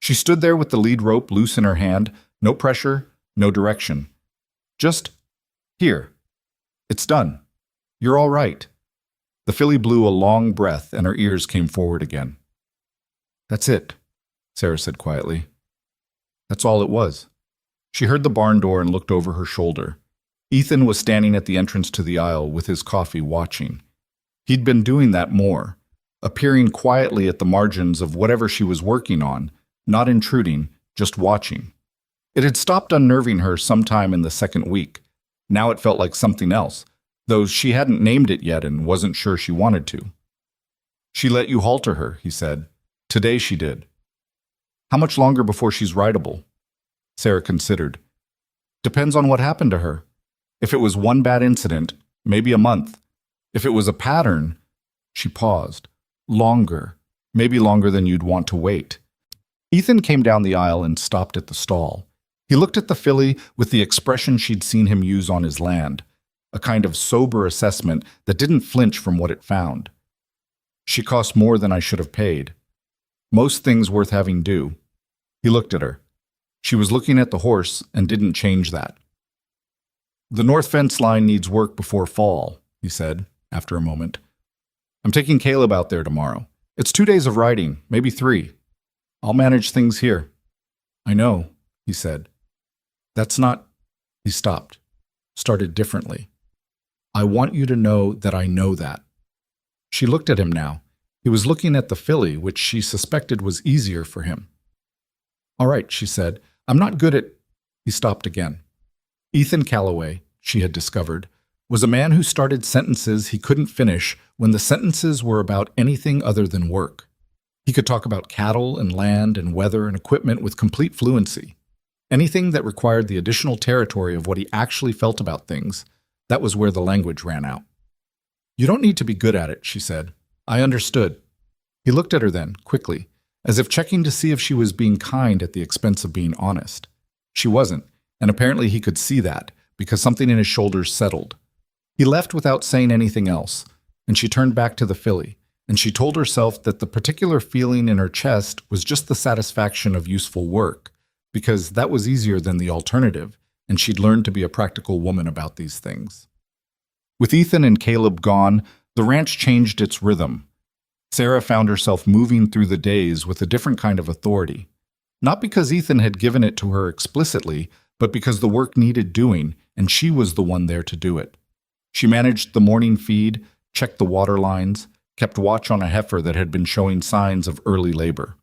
She stood there with the lead rope loose in her hand, no pressure, no direction. Just, "Here. It's done. You're all right." The filly blew a long breath and her ears came forward again. "That's it," Sarah said quietly. That's all it was. She heard the barn door and looked over her shoulder. Ethan was standing at the entrance to the aisle with his coffee watching. He'd been doing that more, appearing quietly at the margins of whatever she was working on, not intruding, just watching. It had stopped unnerving her sometime in the second week. Now it felt like something else, though she hadn't named it yet and wasn't sure she wanted to. "She let you halter her," he said. "Today she did." "How much longer before she's rideable?" Sarah considered. "Depends on what happened to her. If it was one bad incident, maybe a month. If it was a pattern," she paused, "longer, maybe longer than you'd want to wait." Ethan came down the aisle and stopped at the stall. He looked at the filly with the expression she'd seen him use on his land, a kind of sober assessment that didn't flinch from what it found. "She cost more than I should have paid. Most things worth having do." He looked at her. She was looking at the horse and didn't change that. "The north fence line needs work before fall," he said, after a moment. "I'm taking Caleb out there tomorrow. It's 2 days of riding, maybe 3. I'll manage things here." "I know," he said. "That's not—" He stopped, started differently. "I want you to know that I know that." She looked at him now. He was looking at the filly, which she suspected was easier for him. "All right," she said. "I'm not good at—" He stopped again. Ethan Calloway, she had discovered, was a man who started sentences he couldn't finish when the sentences were about anything other than work. He could talk about cattle and land and weather and equipment with complete fluency. Anything that required the additional territory of what he actually felt about things, that was where the language ran out. "You don't need to be good at it," she said. "I understood." He looked at her then, quickly, as if checking to see if she was being kind at the expense of being honest. She wasn't, and apparently he could see that, because something in his shoulders settled. He left without saying anything else, and she turned back to the filly, and she told herself that the particular feeling in her chest was just the satisfaction of useful work, because that was easier than the alternative, and she'd learned to be a practical woman about these things. With Ethan and Caleb gone, the ranch changed its rhythm. Sarah found herself moving through the days with a different kind of authority. Not because Ethan had given it to her explicitly, but because the work needed doing, and she was the one there to do it. She managed the morning feed, checked the water lines, kept watch on a heifer that had been showing signs of early labor.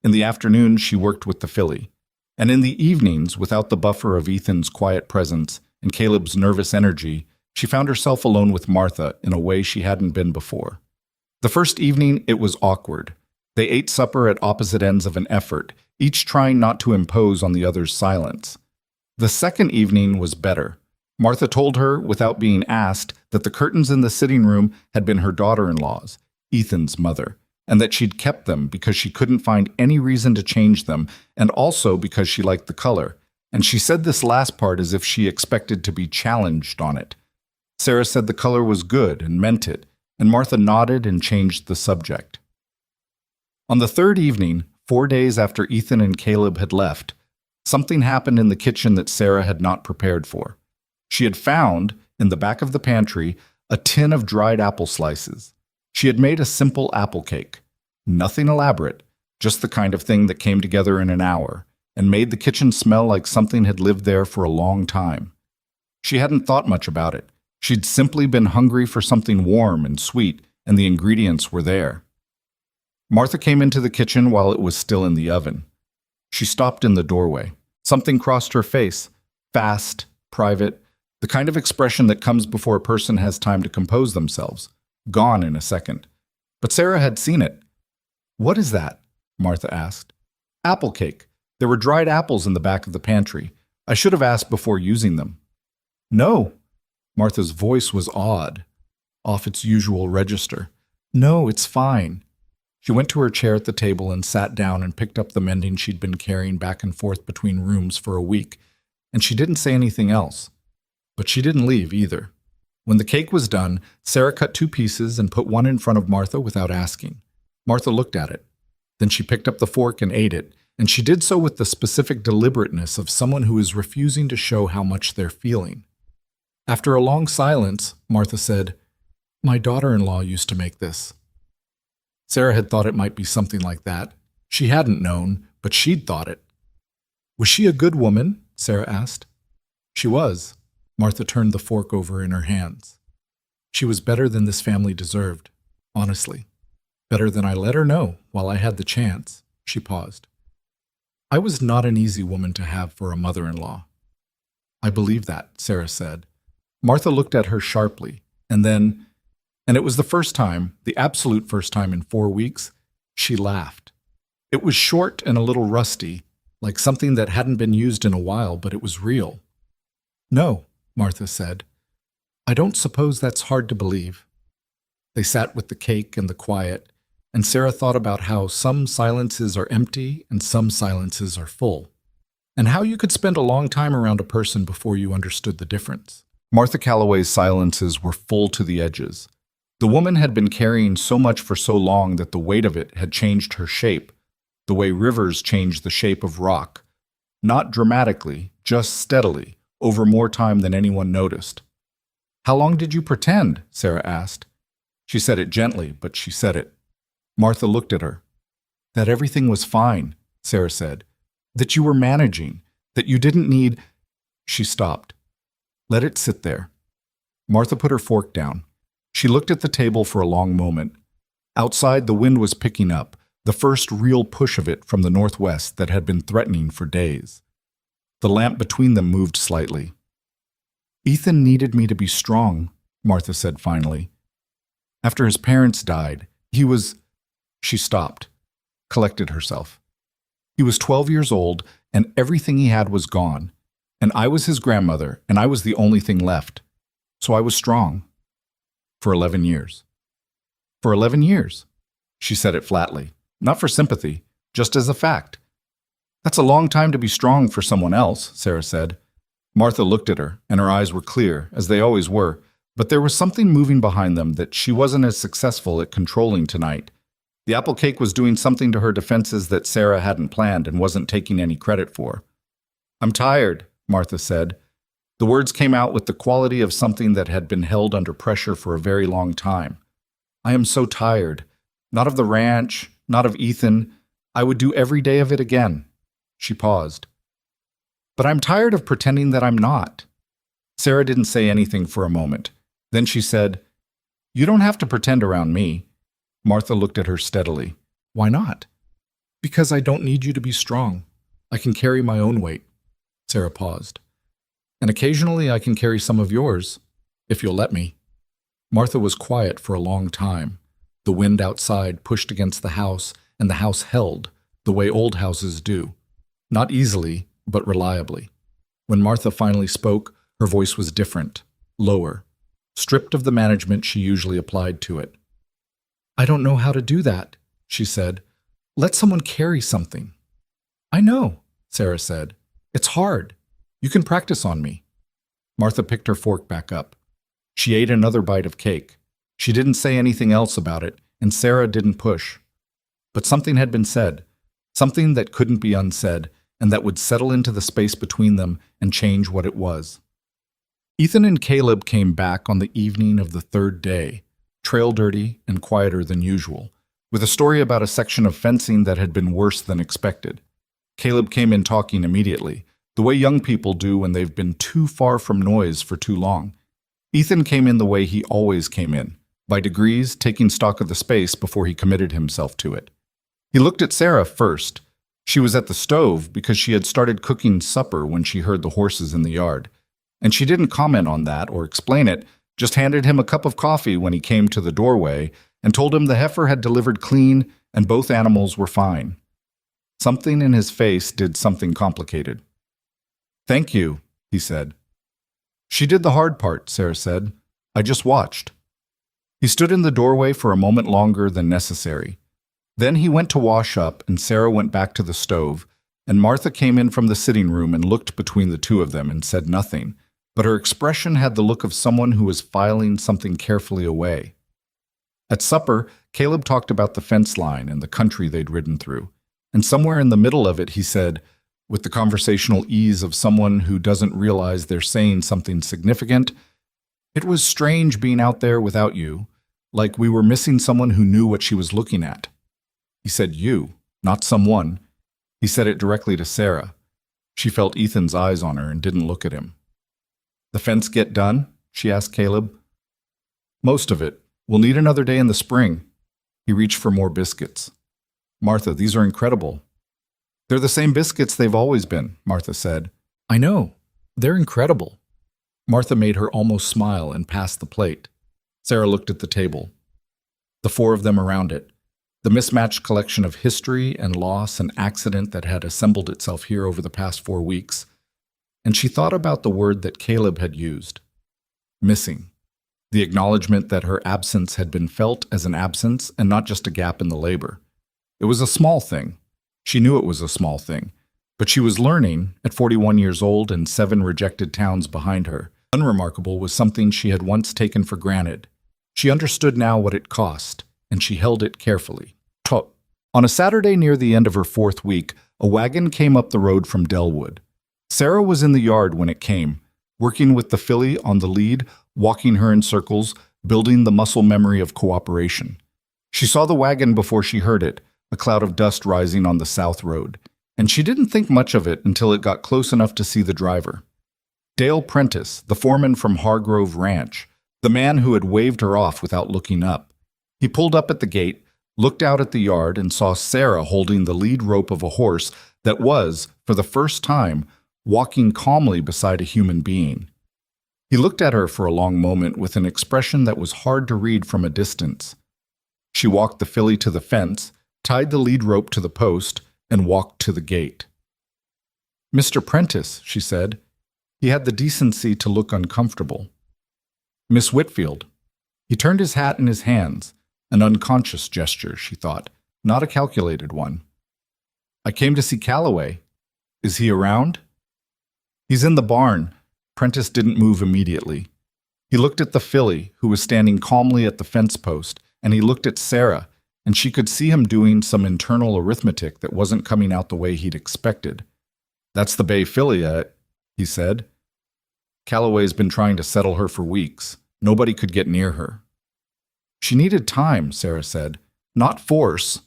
In the afternoon, she worked with the filly. And in the evenings, without the buffer of Ethan's quiet presence and Caleb's nervous energy, she found herself alone with Martha in a way she hadn't been before. The first evening, it was awkward. They ate supper at opposite ends of an effort, each trying not to impose on the other's silence. The second evening was better. Martha told her, without being asked, that the curtains in the sitting room had been her daughter-in-law's, Ethan's mother, and that she'd kept them because she couldn't find any reason to change them, and also because she liked the color. And she said this last part as if she expected to be challenged on it. Sarah said the color was good and meant it, and Martha nodded and changed the subject. On the third evening, 4 days after Ethan and Caleb had left, something happened in the kitchen that Sarah had not prepared for. She had found, in the back of the pantry, a tin of dried apple slices. She had made a simple apple cake. Nothing elaborate, just the kind of thing that came together in an hour, and made the kitchen smell like something had lived there for a long time. She hadn't thought much about it. She'd simply been hungry for something warm and sweet, and the ingredients were there. Martha came into the kitchen while it was still in the oven. She stopped in the doorway. Something crossed her face, fast, private, the kind of expression that comes before a person has time to compose themselves, gone in a second. But Sarah had seen it. "What is that?" Martha asked. "Apple cake. There were dried apples in the back of the pantry. I should have asked before using them." "No." Martha's voice was odd, off its usual register. "No, it's fine." She went to her chair at the table and sat down and picked up the mending she'd been carrying back and forth between rooms for a week, and she didn't say anything else. But she didn't leave either. When the cake was done, Sarah cut 2 pieces and put one in front of Martha without asking. Martha looked at it. Then she picked up the fork and ate it, and she did so with the specific deliberateness of someone who is refusing to show how much they're feeling. After a long silence, Martha said, "My daughter-in-law used to make this." Sarah had thought it might be something like that. She hadn't known, but she'd thought it. "Was she a good woman?" Sarah asked. "She was." Martha turned the fork over in her hands. "She was better than this family deserved, honestly. Better than I let her know while I had the chance." She paused. "I was not an easy woman to have for a mother-in-law." "I believe that," Sarah said. Martha looked at her sharply, and it was the first time, the absolute first time in 4 weeks, she laughed. It was short and a little rusty, like something that hadn't been used in a while, but it was real. "No," Martha said. "I don't suppose that's hard to believe." They sat with the cake and the quiet, and Sarah thought about how some silences are empty and some silences are full, and how you could spend a long time around a person before you understood the difference. Martha Calloway's silences were full to the edges. The woman had been carrying so much for so long that the weight of it had changed her shape, the way rivers change the shape of rock. Not dramatically, just steadily, over more time than anyone noticed. "How long did you pretend?" Sarah asked. She said it gently, but she said it. Martha looked at her. "That everything was fine," Sarah said. "That you were managing, that you didn't need—" She stopped. "Let it sit there." Martha put her fork down. She looked at the table for a long moment. Outside, the wind was picking up, the first real push of it from the northwest that had been threatening for days. The lamp between them moved slightly. "Ethan needed me to be strong," Martha said finally. "After his parents died, he was—" She stopped, collected herself. "He was 12 years old, and everything he had was gone. And I was his grandmother, and I was the only thing left. So I was strong. For 11 years. For 11 years." She said it flatly, not for sympathy, just as a fact. "That's a long time to be strong for someone else," Sarah said. Martha looked at her, and her eyes were clear, as they always were, but there was something moving behind them that she wasn't as successful at controlling tonight. The apple cake was doing something to her defenses that Sarah hadn't planned and wasn't taking any credit for. I'm tired, Martha said. The words came out with the quality of something that had been held under pressure for a very long time. I am so tired. Not of the ranch, not of Ethan. I would do every day of it again. She paused. But I'm tired of pretending that I'm not. Sarah didn't say anything for a moment. Then she said, You don't have to pretend around me. Martha looked at her steadily. Why not? Because I don't need you to be strong. I can carry my own weight. Sarah paused. And occasionally I can carry some of yours, if you'll let me. Martha was quiet for a long time. The wind outside pushed against the house, and the house held, the way old houses do. Not easily, but reliably. When Martha finally spoke, her voice was different, lower, stripped of the management she usually applied to it. I don't know how to do that, she said. Let someone carry something. I know, Sarah said. It's hard. You can practice on me. Martha picked her fork back up. She ate another bite of cake. She didn't say anything else about it, and Sarah didn't push. But something had been said, something that couldn't be unsaid, and that would settle into the space between them and change what it was. Ethan and Caleb came back on the evening of the third day, trail dirty and quieter than usual, with a story about a section of fencing that had been worse than expected. Caleb came in talking immediately, the way young people do when they've been too far from noise for too long. Ethan came in the way he always came in, by degrees taking stock of the space before he committed himself to it. He looked at Sarah first. She was at the stove because she had started cooking supper when she heard the horses in the yard. And she didn't comment on that or explain it, just handed him a cup of coffee when he came to the doorway and told him the heifer had delivered clean and both animals were fine. Something in his face did something complicated. Thank you, he said. She did the hard part, Sarah said. I just watched. He stood in the doorway for a moment longer than necessary. Then he went to wash up, and Sarah went back to the stove, and Martha came in from the sitting room and looked between the two of them and said nothing, but her expression had the look of someone who was filing something carefully away. At supper, Caleb talked about the fence line and the country they'd ridden through, and somewhere in the middle of it he said, with the conversational ease of someone who doesn't realize they're saying something significant, "It was strange being out there without you, like we were missing someone who knew what she was looking at." He said you, not someone. He said it directly to Sarah. She felt Ethan's eyes on her and didn't look at him. The fence get done? She asked Caleb. Most of it. We'll need another day in the spring. He reached for more biscuits. Martha, these are incredible. They're the same biscuits they've always been, Martha said. I know. They're incredible. Martha made her almost smile and passed the plate. Sarah looked at the table. The four of them around it. The mismatched collection of history and loss and accident that had assembled itself here over the past 4 weeks. And she thought about the word that Caleb had used. Missing. The acknowledgement that her absence had been felt as an absence and not just a gap in the labor. It was a small thing. She knew it was a small thing. But she was learning, at 41 years old and 7 rejected towns behind her. Unremarkable was something she had once taken for granted. She understood now what it cost, and she held it carefully. On a Saturday near the end of her 4th week, a wagon came up the road from Delwood. Sarah was in the yard when it came, working with the filly on the lead, walking her in circles, building the muscle memory of cooperation. She saw the wagon before she heard it, a cloud of dust rising on the south road, and she didn't think much of it until it got close enough to see the driver. Dale Prentice, the foreman from Hargrove Ranch, the man who had waved her off without looking up. He pulled up at the gate, looked out at the yard, and saw Sarah holding the lead rope of a horse that was, for the first time, walking calmly beside a human being. He looked at her for a long moment with an expression that was hard to read from a distance. She walked the filly to the fence, tied the lead rope to the post, and walked to the gate. "Mr. Prentice," she said. He had the decency to look uncomfortable. "Miss Whitfield." He turned his hat in his hands, an unconscious gesture, she thought, not a calculated one. "I came to see Calloway. Is he around?" "He's in the barn." Prentice didn't move immediately. He looked at the filly, who was standing calmly at the fence post, and he looked at Sarah, and she could see him doing some internal arithmetic that wasn't coming out the way he'd expected. That's the Bay filly, he said. Calloway's been trying to settle her for weeks. Nobody could get near her. She needed time, Sarah said. Not force.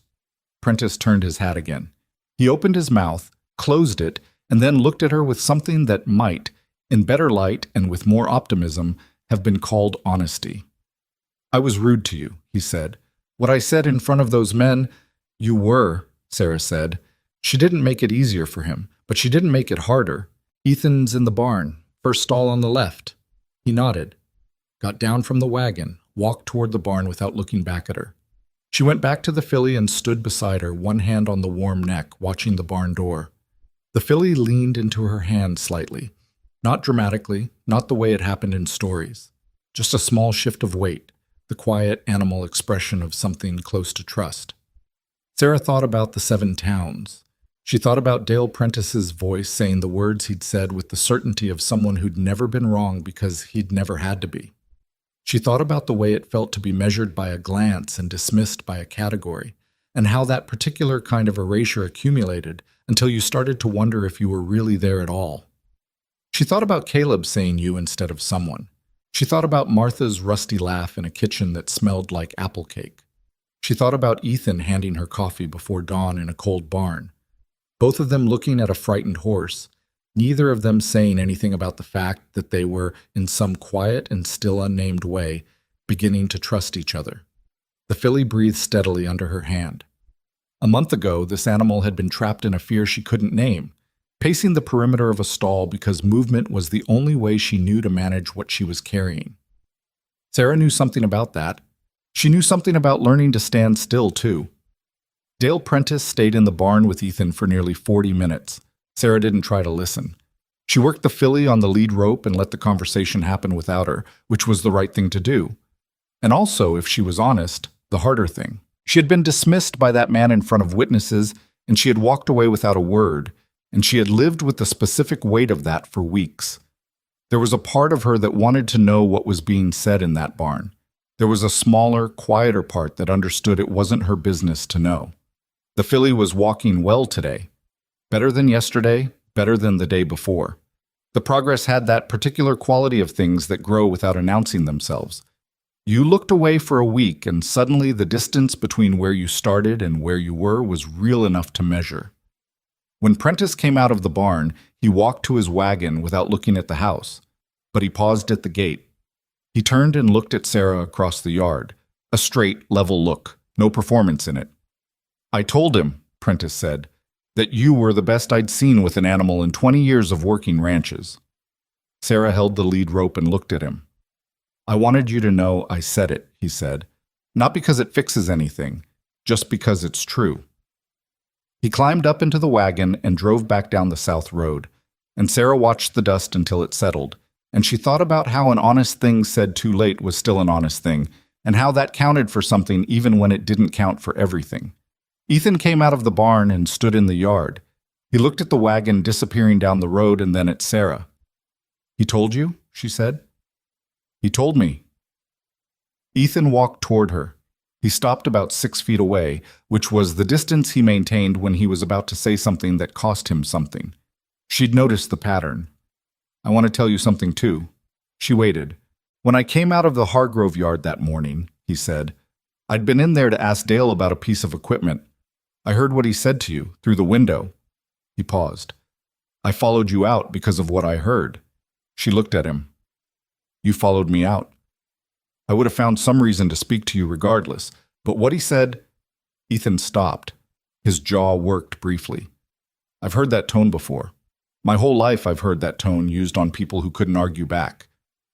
Prentice turned his hat again. He opened his mouth, closed it, and then looked at her with something that might, in better light and with more optimism, have been called honesty. I was rude to you, he said. What I said in front of those men, you were, Sarah said. She didn't make it easier for him, but she didn't make it harder. Ethan's in the barn, first stall on the left. He nodded, got down from the wagon, walked toward the barn without looking back at her. She went back to the filly and stood beside her, one hand on the warm neck, watching the barn door. The filly leaned into her hand slightly. Not dramatically, not the way it happened in stories. Just a small shift of weight, the quiet animal expression of something close to trust. Sarah thought about the 7 towns. She thought about Dale Prentice's voice saying the words he'd said with the certainty of someone who'd never been wrong because he'd never had to be. She thought about the way it felt to be measured by a glance and dismissed by a category, and how that particular kind of erasure accumulated until you started to wonder if you were really there at all. She thought about Caleb saying you instead of someone. She thought about Martha's rusty laugh in a kitchen that smelled like apple cake. She thought about Ethan handing her coffee before dawn in a cold barn. Both of them looking at a frightened horse, neither of them saying anything about the fact that they were, in some quiet and still unnamed way, beginning to trust each other. The filly breathed steadily under her hand. A month ago, this animal had been trapped in a fear she couldn't name, pacing the perimeter of a stall because movement was the only way she knew to manage what she was carrying. Sarah knew something about that. She knew something about learning to stand still, too. Dale Prentice stayed in the barn with Ethan for nearly 40 minutes. Sarah didn't try to listen. She worked the filly on the lead rope and let the conversation happen without her, which was the right thing to do. And also, if she was honest, the harder thing. She had been dismissed by that man in front of witnesses, and she had walked away without a word, and she had lived with the specific weight of that for weeks. There was a part of her that wanted to know what was being said in that barn. There was a smaller, quieter part that understood it wasn't her business to know. The filly was walking well today. Better than yesterday, better than the day before. The progress had that particular quality of things that grow without announcing themselves. You looked away for a week, and suddenly the distance between where you started and where you were was real enough to measure. When Prentice came out of the barn, he walked to his wagon without looking at the house, but he paused at the gate. He turned and looked at Sarah across the yard, a straight, level look, no performance in it. I told him, Prentice said, that you were the best I'd seen with an animal in 20 years of working ranches. Sarah held the lead rope and looked at him. I wanted you to know I said it, he said, not because it fixes anything, just because it's true. He climbed up into the wagon and drove back down the south road, and Sarah watched the dust until it settled, and she thought about how an honest thing said too late was still an honest thing, and how that counted for something even when it didn't count for everything. Ethan came out of the barn and stood in the yard. He looked at the wagon disappearing down the road and then at Sarah. He told you? She said. He told me. Ethan walked toward her. He stopped about 6 feet away, which was the distance he maintained when he was about to say something that cost him something. She'd noticed the pattern. I want to tell you something, too. She waited. When I came out of the Hargrove yard that morning, he said, I'd been in there to ask Dale about a piece of equipment. I heard what he said to you, through the window. He paused. I followed you out because of what I heard. She looked at him. You followed me out. I would have found some reason to speak to you regardless, but what he said... Ethan stopped. His jaw worked briefly. I've heard that tone before. My whole life I've heard that tone used on people who couldn't argue back.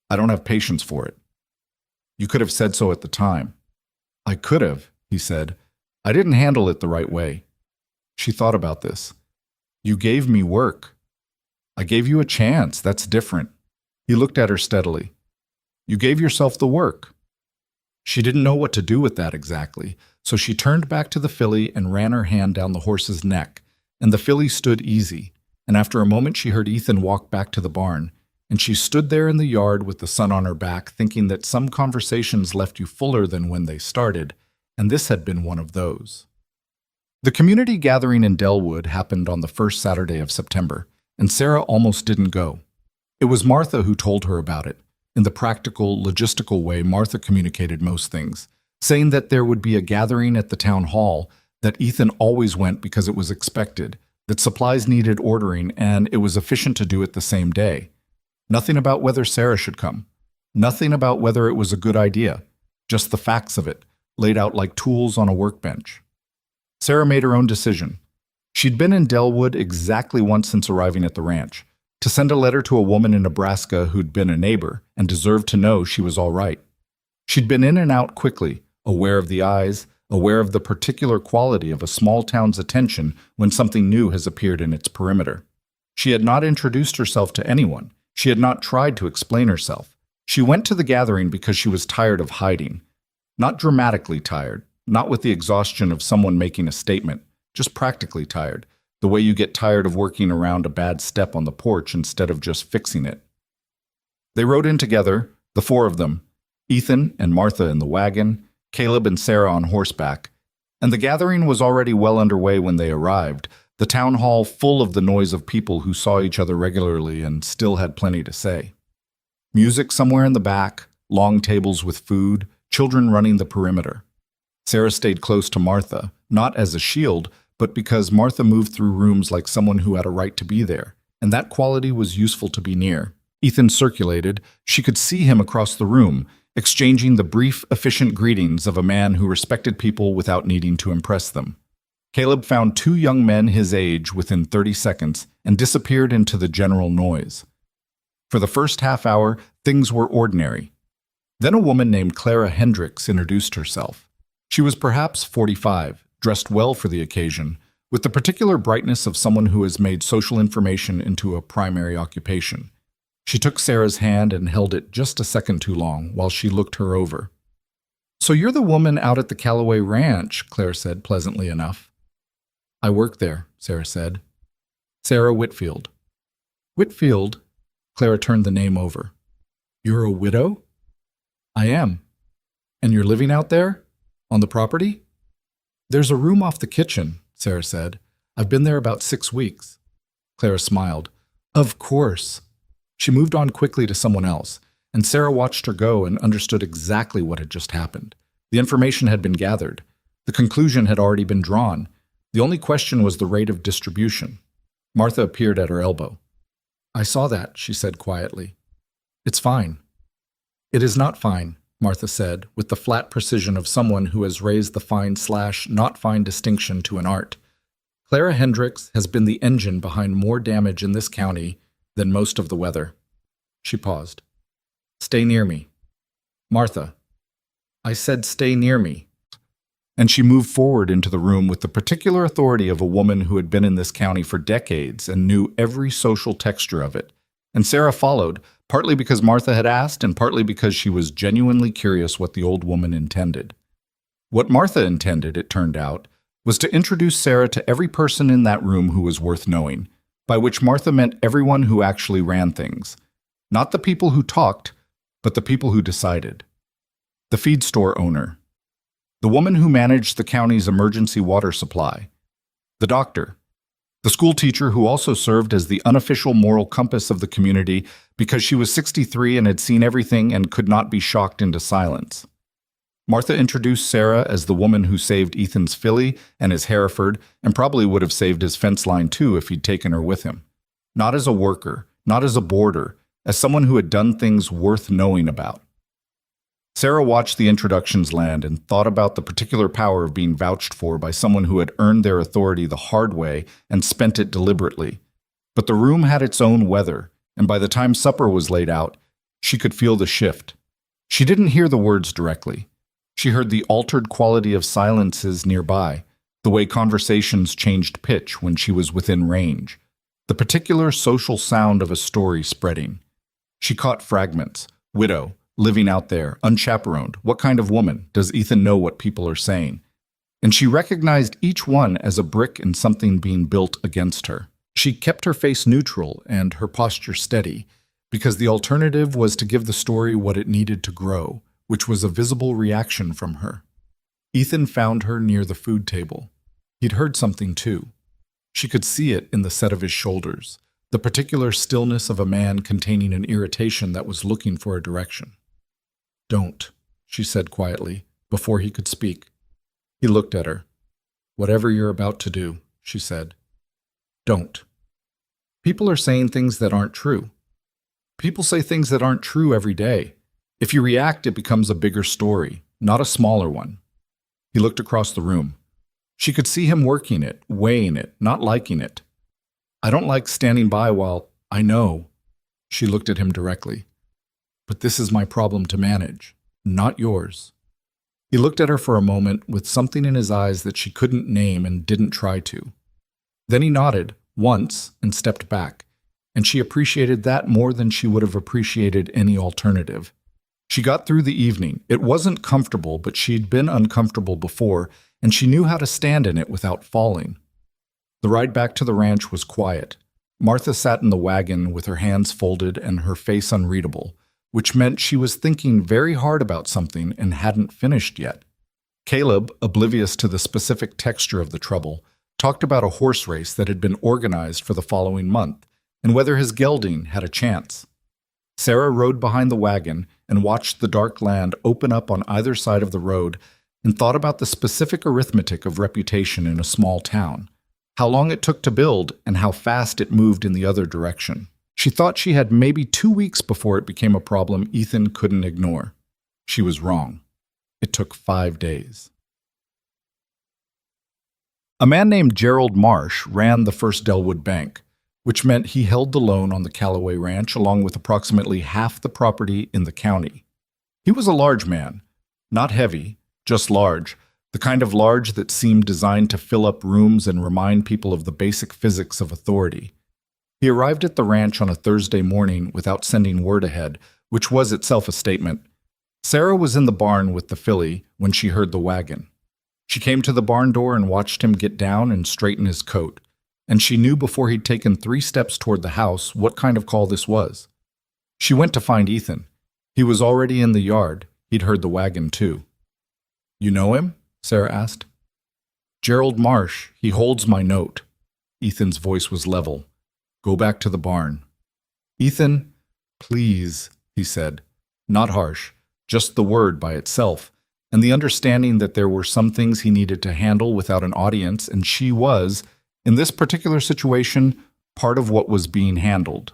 I don't have patience for it. You could have said so at the time. I could have, he said. I didn't handle it the right way. She thought about this. You gave me work. I gave you a chance. That's different. He looked at her steadily. You gave yourself the work. She didn't know what to do with that exactly, so she turned back to the filly and ran her hand down the horse's neck, and the filly stood easy, and after a moment she heard Ethan walk back to the barn, and she stood there in the yard with the sun on her back, thinking that some conversations left you fuller than when they started, and this had been one of those. The community gathering in Delwood happened on the first Saturday of September. and Sarah almost didn't go. It was Martha who told her about it. In the practical, logistical way Martha communicated most things, saying that there would be a gathering at the town hall, that Ethan always went because it was expected, that supplies needed ordering, and it was efficient to do it the same day. Nothing about whether Sarah should come. Nothing about whether it was a good idea. Just the facts of it, laid out like tools on a workbench. Sarah made her own decision. She'd been in Delwood exactly once since arriving at the ranch, to send a letter to a woman in Nebraska who'd been a neighbor and deserved to know she was all right. She'd been in and out quickly, aware of the eyes, aware of the particular quality of a small town's attention when something new has appeared in its perimeter. She had not introduced herself to anyone. She had not tried to explain herself. She went to the gathering because she was tired of hiding. Not dramatically tired, not with the exhaustion of someone making a statement, just practically tired, the way you get tired of working around a bad step on the porch instead of just fixing it. They rode in together, the four of them, Ethan and Martha in the wagon, Caleb and Sarah on horseback, and the gathering was already well underway when they arrived, the town hall full of the noise of people who saw each other regularly and still had plenty to say. Music somewhere in the back, long tables with food, children running the perimeter. Sarah stayed close to Martha, not as a shield, but because Martha moved through rooms like someone who had a right to be there, and that quality was useful to be near. Ethan circulated. She could see him across the room, exchanging the brief, efficient greetings of a man who respected people without needing to impress them. Caleb found two young men his age within 30 seconds and disappeared into the general noise. For the first half hour, things were ordinary. Then a woman named Clara Hendricks introduced herself. She was perhaps 45, dressed well for the occasion, with the particular brightness of someone who has made social information into a primary occupation. She took Sarah's hand and held it just a second too long while she looked her over. "So you're the woman out at the Callaway Ranch," Claire said pleasantly enough. "I work there," Sarah said. "Sarah Whitfield." "Whitfield?" Clara turned the name over. "You're a widow?" "I am." "And you're living out there? On the property?" "There's a room off the kitchen," Sarah said. "I've been there about 6 weeks." Clara smiled. "Of course." She moved on quickly to someone else, and Sarah watched her go and understood exactly what had just happened. The information had been gathered. The conclusion had already been drawn. The only question was the rate of distribution. Martha appeared at her elbow. "I saw that," she said quietly. "It's fine." "It is not fine," Martha said, with the flat precision of someone who has raised the fine/not fine distinction to an art. "Clara Hendricks has been the engine behind more damage in this county than most of the weather." She paused. "Stay near me." "Martha." "I said stay near me." And she moved forward into the room with the particular authority of a woman who had been in this county for decades and knew every social texture of it. And Sarah followed, partly because Martha had asked and partly because she was genuinely curious what the old woman intended. What Martha intended, it turned out, was to introduce Sarah to every person in that room who was worth knowing, by which Martha meant everyone who actually ran things. Not the people who talked, but the people who decided. The feed store owner. The woman who managed the county's emergency water supply. The doctor. The school teacher who also served as the unofficial moral compass of the community because she was 63 and had seen everything and could not be shocked into silence. Martha introduced Sarah as the woman who saved Ethan's filly and his Hereford, and probably would have saved his fence line too if he'd taken her with him. Not as a worker, not as a boarder, as someone who had done things worth knowing about. Sarah watched the introductions land and thought about the particular power of being vouched for by someone who had earned their authority the hard way and spent it deliberately. But the room had its own weather, and by the time supper was laid out, she could feel the shift. She didn't hear the words directly. She heard the altered quality of silences nearby, the way conversations changed pitch when she was within range, the particular social sound of a story spreading. She caught fragments. Widow, living out there, unchaperoned. What kind of woman? Does Ethan know what people are saying? And she recognized each one as a brick in something being built against her. She kept her face neutral and her posture steady, because the alternative was to give the story what it needed to grow, which was a visible reaction from her. Ethan found her near the food table. He'd heard something too. She could see it in the set of his shoulders, the particular stillness of a man containing an irritation that was looking for a direction. "Don't," she said quietly, before he could speak. He looked at her. "Whatever you're about to do," she said. "Don't." People are saying things that aren't true. People say things that aren't true every day. If you react, it becomes a bigger story, not a smaller one. He looked across the room. She could see him working it, weighing it, not liking it. "I don't like standing by while I know." She looked at him directly. "But this is my problem to manage, not yours." He looked at her for a moment with something in his eyes that she couldn't name and didn't try to. Then he nodded, once, and stepped back, and she appreciated that more than she would have appreciated any alternative. She got through the evening. It wasn't comfortable, but she'd been uncomfortable before, and she knew how to stand in it without falling. The ride back to the ranch was quiet. Martha sat in the wagon with her hands folded and her face unreadable, which meant she was thinking very hard about something and hadn't finished yet. Caleb, oblivious to the specific texture of the trouble, talked about a horse race that had been organized for the following month and whether his gelding had a chance. Sarah rode behind the wagon and watched the dark land open up on either side of the road and thought about the specific arithmetic of reputation in a small town, how long it took to build and how fast it moved in the other direction. She thought she had maybe 2 weeks before it became a problem Ethan couldn't ignore. She was wrong. It took 5 days. A man named Gerald Marsh ran the First Delwood Bank, which meant he held the loan on the Callaway Ranch along with approximately half the property in the county. He was a large man, not heavy, just large, the kind of large that seemed designed to fill up rooms and remind people of the basic physics of authority. He arrived at the ranch on a Thursday morning without sending word ahead, which was itself a statement. Sarah was in the barn with the filly when she heard the wagon. She came to the barn door and watched him get down and straighten his coat, and she knew before he'd taken 3 steps toward the house what kind of call this was. She went to find Ethan. He was already in the yard. He'd heard the wagon, too. "You know him?" Sarah asked. "Gerald Marsh. He holds my note." Ethan's voice was level. "Go back to the barn." "Ethan, please," he said. Not harsh, just the word by itself, and the understanding that there were some things he needed to handle without an audience, and she was, in this particular situation, part of what was being handled.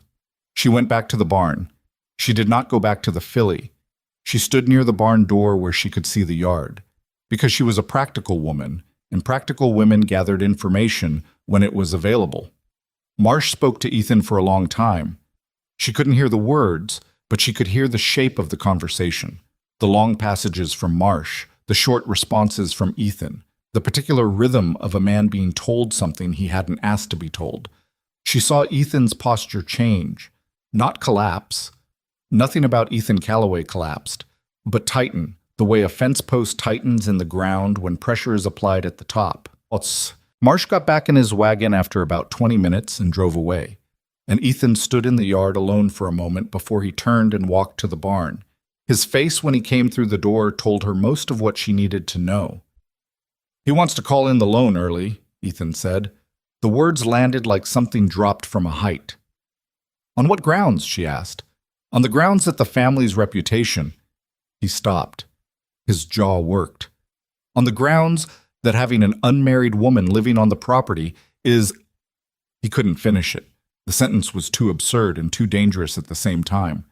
She went back to the barn. She did not go back to the filly. She stood near the barn door where she could see the yard, because she was a practical woman, and practical women gathered information when it was available. Marsh spoke to Ethan for a long time. She couldn't hear the words, but she could hear the shape of the conversation, the long passages from Marsh, the short responses from Ethan, the particular rhythm of a man being told something he hadn't asked to be told. She saw Ethan's posture change, not collapse. Nothing about Ethan Callaway collapsed, but tighten, the way a fence post tightens in the ground when pressure is applied at the top. Marsh got back in his wagon after about 20 minutes and drove away, and Ethan stood in the yard alone for a moment before he turned and walked to the barn. His face when he came through the door told her most of what she needed to know. "He wants to call in the loan early," Ethan said. The words landed like something dropped from a height. "On what grounds?" she asked. "On the grounds that the family's reputation—" He stopped. His jaw worked. "On the grounds that having an unmarried woman living on the property is—" He couldn't finish it. The sentence was too absurd and too dangerous at the same time.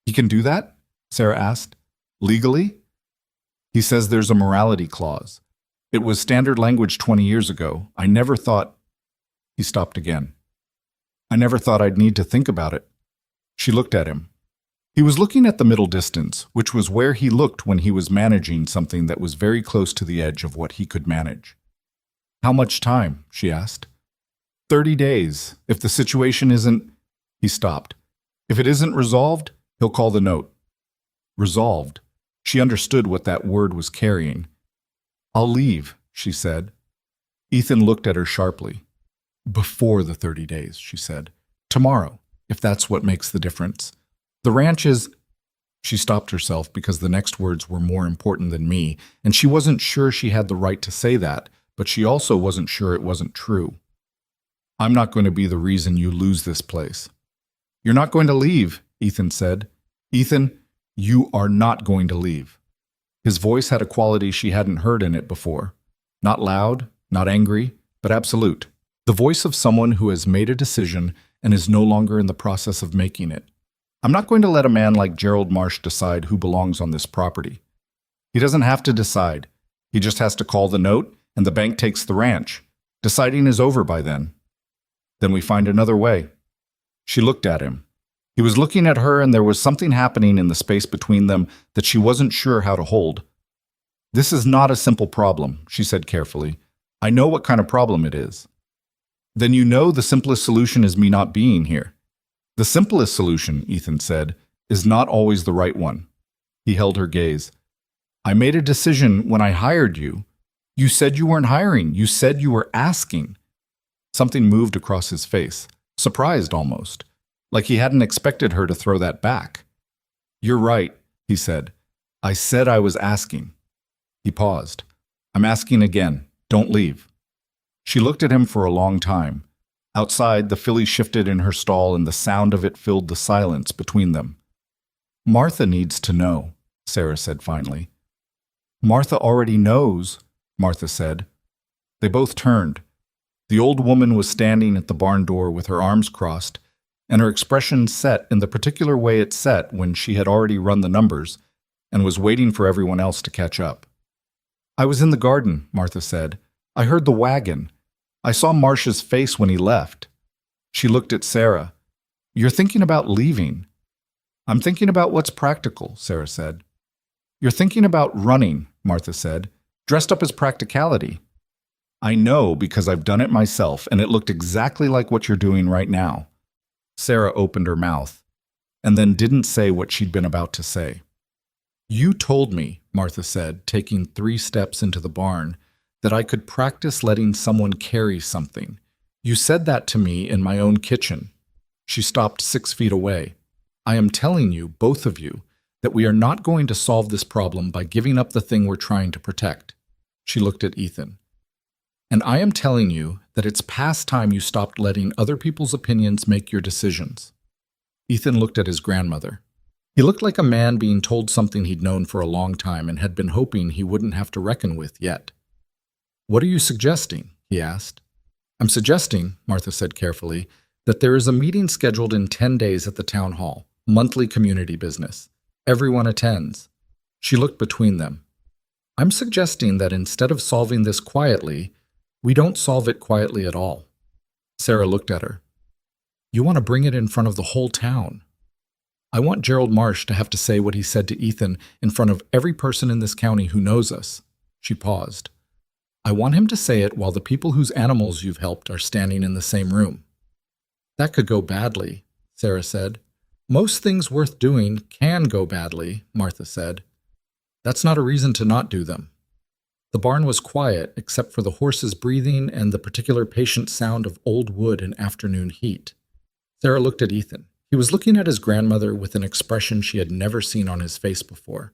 "He can do that?" Sarah asked. "Legally?" "He says there's a morality clause. It was standard language 20 years ago. I never thought—" He stopped again. "I never thought I'd need to think about it." She looked at him. He was looking at the middle distance, which was where he looked when he was managing something that was very close to the edge of what he could manage. "How much time?" she asked. 30 days. If the situation isn't—" He stopped. "If it isn't resolved, he'll call the note." Resolved. She understood what that word was carrying. "I'll leave," she said. Ethan looked at her sharply. "Before the 30 days," she said. "Tomorrow, if that's what makes the difference. The ranch is—" She stopped herself because the next words were more important than me, and she wasn't sure she had the right to say that, but she also wasn't sure it wasn't true. I'm not going to be the reason you lose this place. You're not going to leave, Ethan said. Ethan, you are not going to leave. His voice had a quality she hadn't heard in it before. Not loud, not angry, but absolute. The voice of someone who has made a decision and is no longer in the process of making it. I'm not going to let a man like Gerald Marsh decide who belongs on this property. He doesn't have to decide. He just has to call the note, and the bank takes the ranch. Deciding is over by then. Then we find another way. She looked at him. He was looking at her, and there was something happening in the space between them that she wasn't sure how to hold. This is not a simple problem, she said carefully. I know what kind of problem it is. Then you know the simplest solution is me not being here. The simplest solution, Ethan said, is not always the right one. He held her gaze. I made a decision when I hired you. You said you weren't hiring. You said you were asking. Something moved across his face, surprised almost, like he hadn't expected her to throw that back. You're right, he said. I said I was asking. He paused. I'm asking again. Don't leave. She looked at him for a long time. Outside, the filly shifted in her stall and the sound of it filled the silence between them. Martha needs to know, Sarah said finally. Martha already knows, Martha said. They both turned. The old woman was standing at the barn door with her arms crossed, and her expression set in the particular way it set when she had already run the numbers and was waiting for everyone else to catch up. I was in the garden, Martha said. I heard the wagon. I saw Marsh's face when he left. She looked at Sarah. You're thinking about leaving. I'm thinking about what's practical, Sarah said. You're thinking about running, Martha said, dressed up as practicality. I know because I've done it myself, and it looked exactly like what you're doing right now. Sarah opened her mouth, and then didn't say what she'd been about to say. You told me, Martha said, taking 3 steps into the barn, that I could practice letting someone carry something. You said that to me in my own kitchen. She stopped 6 feet away. I am telling you, both of you, that we are not going to solve this problem by giving up the thing we're trying to protect. She looked at Ethan. And I am telling you that it's past time you stopped letting other people's opinions make your decisions. Ethan looked at his grandmother. He looked like a man being told something he'd known for a long time and had been hoping he wouldn't have to reckon with yet. What are you suggesting? He asked. I'm suggesting, Martha said carefully, that there is a meeting scheduled in 10 days at the town hall, monthly community business. Everyone attends. She looked between them. I'm suggesting that instead of solving this quietly, we don't solve it quietly at all. Sarah looked at her. You want to bring it in front of the whole town. I want Gerald Marsh to have to say what he said to Ethan in front of every person in this county who knows us. She paused. I want him to say it while the people whose animals you've helped are standing in the same room. That could go badly, Sarah said. Most things worth doing can go badly, Martha said. That's not a reason to not do them. The barn was quiet except for the horses breathing and the particular patient sound of old wood in afternoon heat. Sarah looked at Ethan. He was looking at his grandmother with an expression she had never seen on his face before.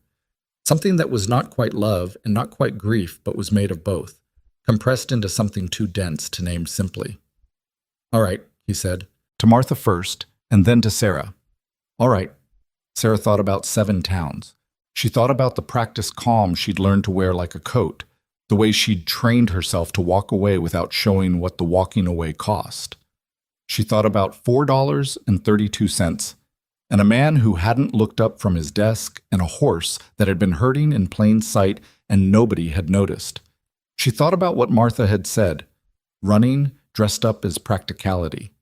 Something that was not quite love and not quite grief, but was made of both, compressed into something too dense to name simply. All right, he said, to Martha first, and then to Sarah. All right. Sarah thought about 7 towns. She thought about the practiced calm she'd learned to wear like a coat, the way she'd trained herself to walk away without showing what the walking away cost. She thought about $4.32, and a man who hadn't looked up from his desk, and a horse that had been herding in plain sight and nobody had noticed. She thought about what Martha had said, running dressed up as practicality.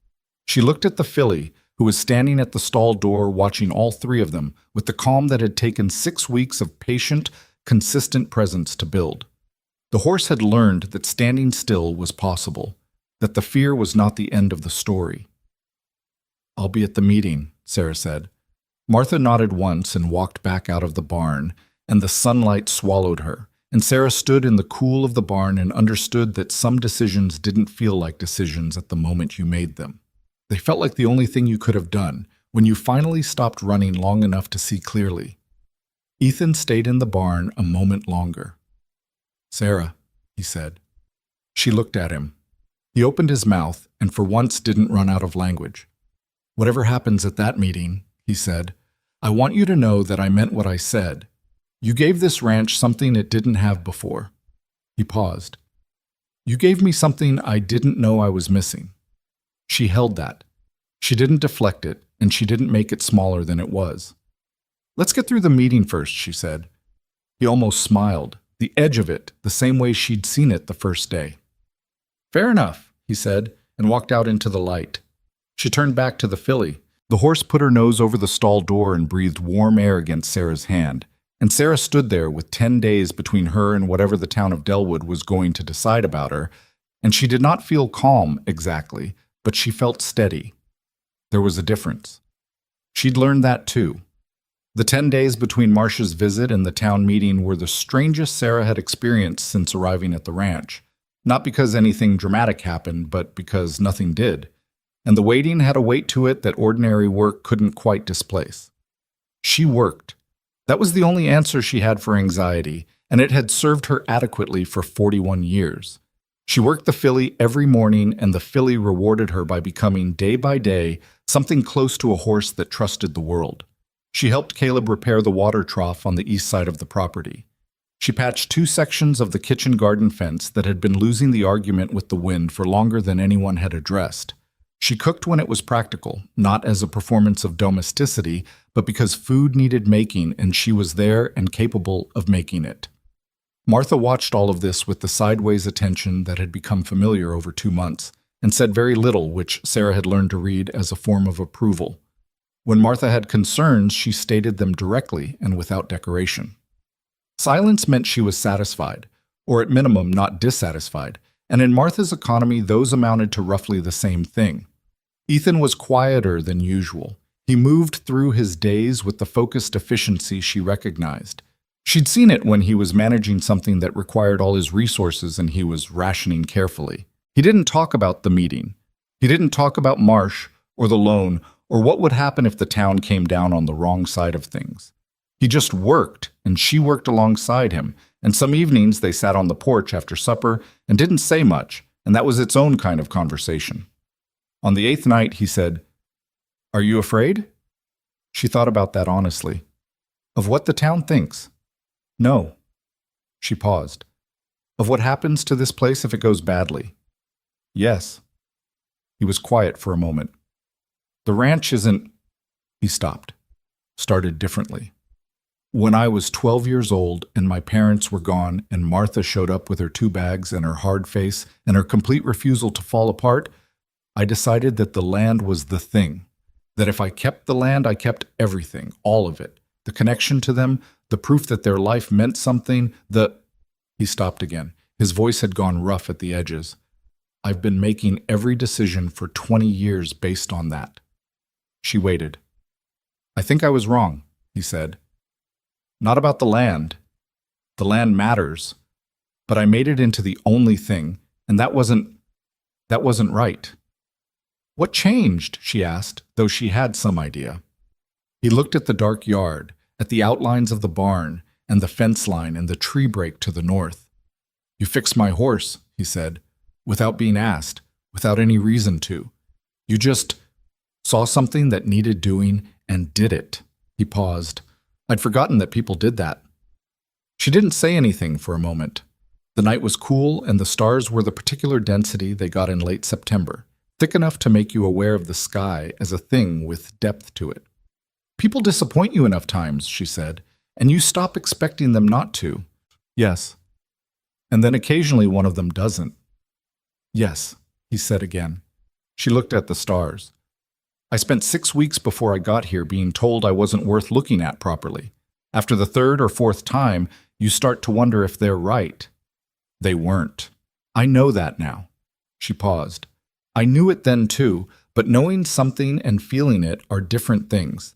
She looked at the filly, who was standing at the stall door watching all 3 of them with the calm that had taken 6 weeks of patient, consistent presence to build. The horse had learned that standing still was possible, that the fear was not the end of the story. I'll be at the meeting, Sarah said. Martha nodded once and walked back out of the barn, and the sunlight swallowed her, and Sarah stood in the cool of the barn and understood that some decisions didn't feel like decisions at the moment you made them. They felt like the only thing you could have done when you finally stopped running long enough to see clearly. Ethan stayed in the barn a moment longer. Sarah, he said. She looked at him. He opened his mouth and for once didn't run out of language. "Whatever happens at that meeting," he said, "I want you to know that I meant what I said. You gave this ranch something it didn't have before." He paused. "You gave me something I didn't know I was missing." She held that. She didn't deflect it, and she didn't make it smaller than it was. "Let's get through the meeting first," she said. He almost smiled, the edge of it, the same way she'd seen it the first day. "Fair enough," he said, and walked out into the light. She turned back to the filly. The horse put her nose over the stall door and breathed warm air against Sarah's hand, and Sarah stood there with 10 days between her and whatever the town of Delwood was going to decide about her, and she did not feel calm, exactly, but she felt steady. There was a difference. She'd learned that too. The 10 days between Marcia's visit and the town meeting were the strangest Sarah had experienced since arriving at the ranch. Not because anything dramatic happened, but because nothing did. And the waiting had a weight to it that ordinary work couldn't quite displace. She worked. That was the only answer she had for anxiety, and it had served her adequately for 41 years. She worked the filly every morning, and the filly rewarded her by becoming, day by day, something close to a horse that trusted the world. She helped Caleb repair the water trough on the east side of the property. She patched 2 sections of the kitchen garden fence that had been losing the argument with the wind for longer than anyone had addressed. She cooked when it was practical, not as a performance of domesticity, but because food needed making and she was there and capable of making it. Martha watched all of this with the sideways attention that had become familiar over 2 months, and said very little, which Sarah had learned to read as a form of approval. When Martha had concerns, she stated them directly and without decoration. Silence meant she was satisfied, or at minimum not dissatisfied, and in Martha's economy those amounted to roughly the same thing. Ethan was quieter than usual. He moved through his days with the focused efficiency she recognized. She'd seen it when he was managing something that required all his resources and he was rationing carefully. He didn't talk about the meeting. He didn't talk about Marsh or the loan or what would happen if the town came down on the wrong side of things. He just worked, and she worked alongside him, and some evenings they sat on the porch after supper and didn't say much, and that was its own kind of conversation. On the 8th night, he said, "Are you afraid?" She thought about that honestly. "Of what the town thinks?" "No." She paused. "Of what happens to this place if it goes badly?" "Yes." He was quiet for a moment. "The ranch isn't—" He stopped, started differently. "When I was 12 years old and my parents were gone and Martha showed up with her 2 bags and her hard face and her complete refusal to fall apart, I decided that the land was the thing. That if I kept the land, I kept everything, all of it. The connection to them, the proof that their life meant something, the—" He stopped again. His voice had gone rough at the edges. "I've been making every decision for 20 years based on that." She waited. "I think I was wrong," he said. "Not about the land. The land matters. But I made it into the only thing, and that wasn't right." "What changed?" she asked, though she had some idea. He looked at the dark yard, at the outlines of the barn, and the fence line and the tree break to the north. "You fixed my horse," he said, "without being asked, without any reason to. You just saw something that needed doing and did it." He paused. "I'd forgotten that people did that." She didn't say anything for a moment. The night was cool, and the stars were the particular density they got in late September, thick enough to make you aware of the sky as a thing with depth to it. "People disappoint you enough times," she said, "and you stop expecting them not to." "Yes." "And then occasionally one of them doesn't." "Yes," he said again. She looked at the stars. "I spent 6 weeks before I got here being told I wasn't worth looking at properly. After the 3rd or 4th time, you start to wonder if they're right. They weren't. I know that now." She paused. "I knew it then too, but knowing something and feeling it are different things.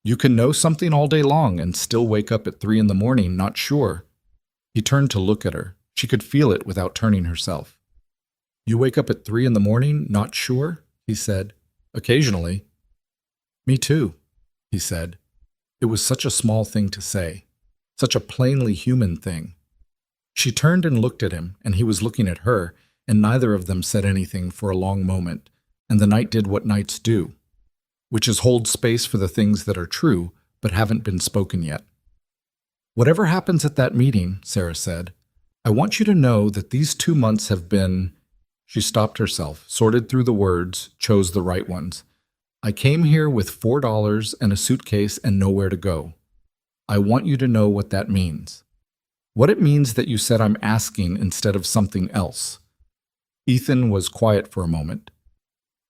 You can know something all day long and still wake up at 3 in the morning not sure." He turned to look at her. She could feel it without turning herself. "You wake up at 3 in the morning not sure?" he said. "Occasionally." "Me too," he said. It was such a small thing to say, such a plainly human thing. She turned and looked at him, and he was looking at her, and neither of them said anything for a long moment, and the night did what nights do, which is hold space for the things that are true but haven't been spoken yet. "Whatever happens at that meeting," Sarah said, "I want you to know that these 2 months have been—" She stopped herself, sorted through the words, chose the right ones. "I came here with $4 and a suitcase and nowhere to go. I want you to know what that means. What it means that you said I'm asking instead of something else." Ethan was quiet for a moment.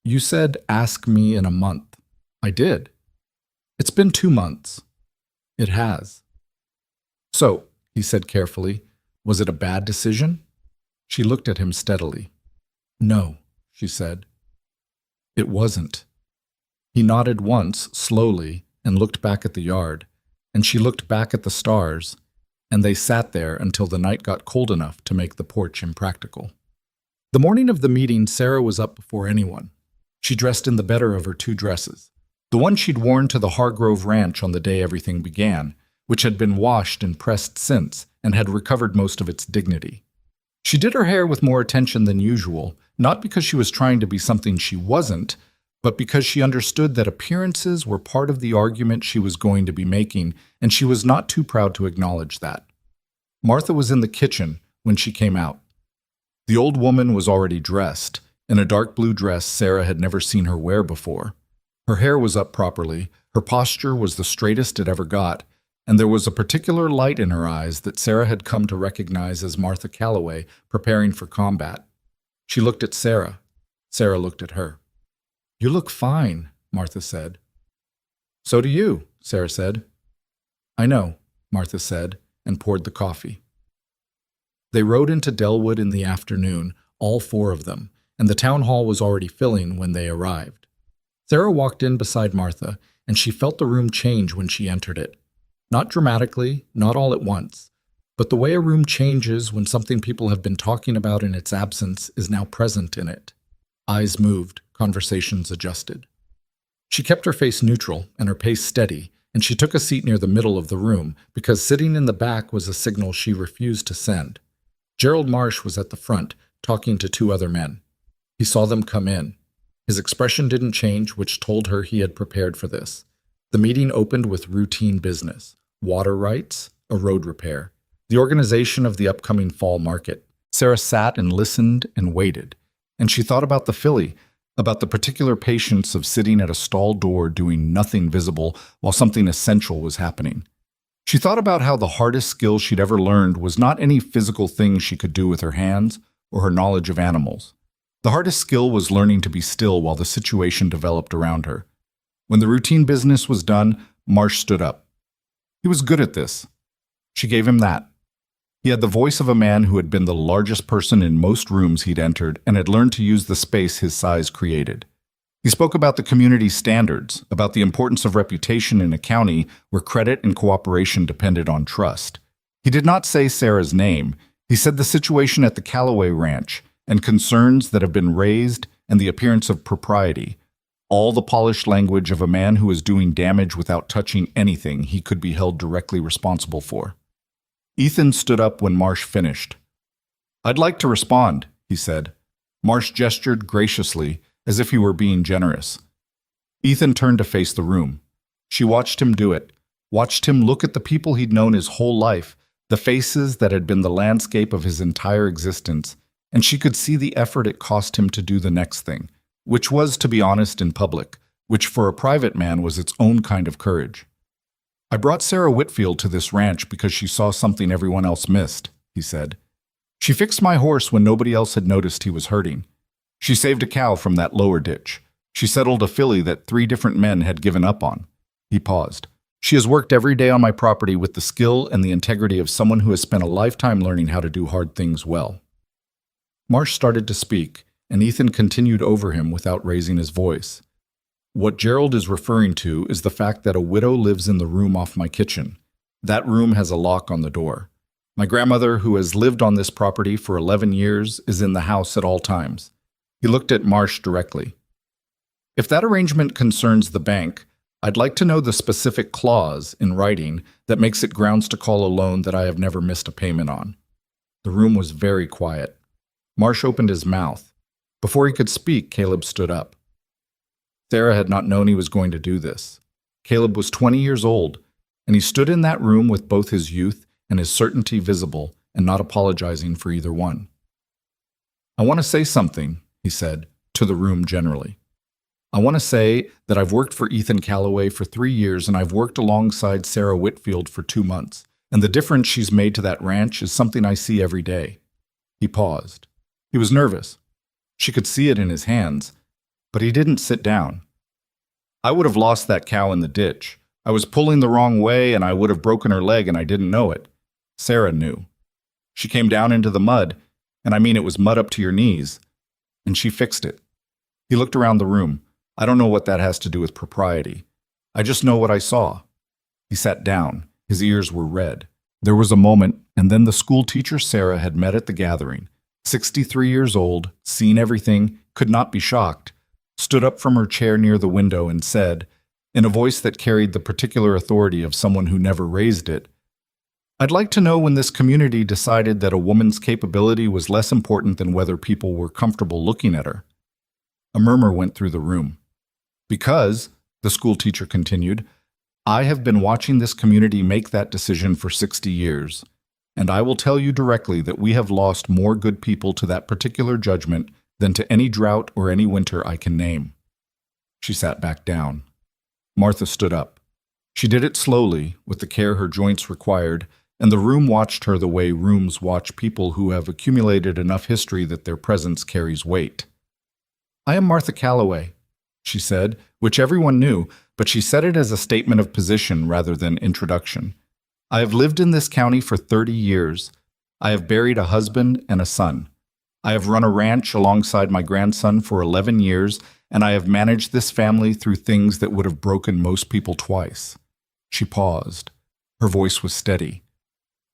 "You said ask me in a month." "I did." "It's been 2 months." "It has." "So," he said carefully, "was it a bad decision?" She looked at him steadily. "No," she said. "It wasn't." He nodded once, slowly, and looked back at the yard, and she looked back at the stars, and they sat there until the night got cold enough to make the porch impractical. The morning of the meeting, Sarah was up before anyone. She dressed in the better of her 2 dresses. The one she'd worn to the Hargrove Ranch on the day everything began, which had been washed and pressed since, and had recovered most of its dignity. She did her hair with more attention than usual, not because she was trying to be something she wasn't, but because she understood that appearances were part of the argument she was going to be making, and she was not too proud to acknowledge that. Martha was in the kitchen when she came out. The old woman was already dressed, in a dark blue dress Sarah had never seen her wear before. Her hair was up properly, her posture was the straightest it ever got, and there was a particular light in her eyes that Sarah had come to recognize as Martha Calloway preparing for combat. She looked at Sarah. Sarah looked at her. "You look fine," Martha said. "So do you," Sarah said. "I know," Martha said, and poured the coffee. They rode into Delwood in the afternoon, all 4 of them, and the town hall was already filling when they arrived. Sarah walked in beside Martha, and she felt the room change when she entered it. Not dramatically, not all at once, but the way a room changes when something people have been talking about in its absence is now present in it. Eyes moved, conversations adjusted. She kept her face neutral and her pace steady, and she took a seat near the middle of the room because sitting in the back was a signal she refused to send. Gerald Marsh was at the front, talking to 2 other men. He saw them come in. His expression didn't change, which told her he had prepared for this. The meeting opened with routine business: water rights, a road repair, the organization of the upcoming fall market. Sarah sat and listened and waited, and she thought about the filly, about the particular patience of sitting at a stall door doing nothing visible while something essential was happening. She thought about how the hardest skill she'd ever learned was not any physical thing she could do with her hands or her knowledge of animals. The hardest skill was learning to be still while the situation developed around her. When the routine business was done, Marsh stood up. He was good at this. She gave him that. He had the voice of a man who had been the largest person in most rooms he'd entered and had learned to use the space his size created. He spoke about the community's standards, about the importance of reputation in a county where credit and cooperation depended on trust. He did not say Sarah's name. He said the situation at the Calloway Ranch and concerns that have been raised and the appearance of propriety, all the polished language of a man who is doing damage without touching anything he could be held directly responsible for. Ethan stood up when Marsh finished. "I'd like to respond," he said. Marsh gestured graciously, as if he were being generous. Ethan turned to face the room. She watched him do it, watched him look at the people he'd known his whole life, the faces that had been the landscape of his entire existence, and she could see the effort it cost him to do the next thing, which was to be honest in public, which for a private man was its own kind of courage. "I brought Sarah Whitfield to this ranch because she saw something everyone else missed," he said. "She fixed my horse when nobody else had noticed he was hurting. She saved a cow from that lower ditch. She settled a filly that 3 different men had given up on." He paused. "She has worked every day on my property with the skill and the integrity of someone who has spent a lifetime learning how to do hard things well." Marsh started to speak, and Ethan continued over him without raising his voice. "What Gerald is referring to is the fact that a widow lives in the room off my kitchen. That room has a lock on the door. My grandmother, who has lived on this property for 11 years, is in the house at all times." He looked at Marsh directly. "If that arrangement concerns the bank, I'd like to know the specific clause in writing that makes it grounds to call a loan that I have never missed a payment on." The room was very quiet. Marsh opened his mouth. Before he could speak, Caleb stood up. Sarah had not known he was going to do this. Caleb was 20 years old, and he stood in that room with both his youth and his certainty visible and not apologizing for either one. I want to say something, he said, to the room generally. I want to say that I've worked for Ethan Calloway for 3 years and I've worked alongside Sarah Whitfield for 2 months, and the difference she's made to that ranch is something I see every day. He paused. He was nervous. She could see it in his hands, but he didn't sit down. I would have lost that cow in the ditch. I was pulling the wrong way and I would have broken her leg and I didn't know it. Sarah knew. She came down into the mud, and I mean it was mud up to your knees, and she fixed it. He looked around the room. I don't know what that has to do with propriety. I just know what I saw. He sat down. His ears were red. There was a moment, and then the school teacher Sarah had met at the gathering, 63 years old, seen everything, could not be shocked, stood up from her chair near the window and said, in a voice that carried the particular authority of someone who never raised it, I'd like to know when this community decided that a woman's capability was less important than whether people were comfortable looking at her. A murmur went through the room. Because, the school teacher continued, I have been watching this community make that decision for 60 years, and I will tell you directly that we have lost more good people to that particular judgment than to any drought or any winter I can name. She sat back down. Martha stood up. She did it slowly, with the care her joints required, and the room watched her the way rooms watch people who have accumulated enough history that their presence carries weight. I am Martha Calloway, she said, which everyone knew, but she said it as a statement of position rather than introduction. I have lived in this county for 30 years. I have buried a husband and a son. I have run a ranch alongside my grandson for 11 years, and I have managed this family through things that would have broken most people twice. She paused. Her voice was steady.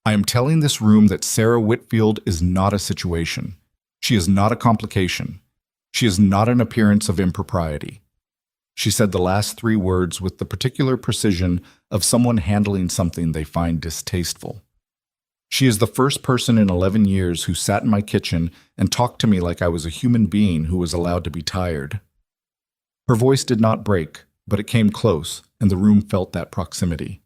I am telling this room that Sarah Whitfield is not a situation. She is not a complication. She is not an appearance of impropriety. She said the last 3 words with the particular precision of someone handling something they find distasteful. She is the first person in 11 years who sat in my kitchen and talked to me like I was a human being who was allowed to be tired. Her voice did not break, but it came close, and the room felt that proximity.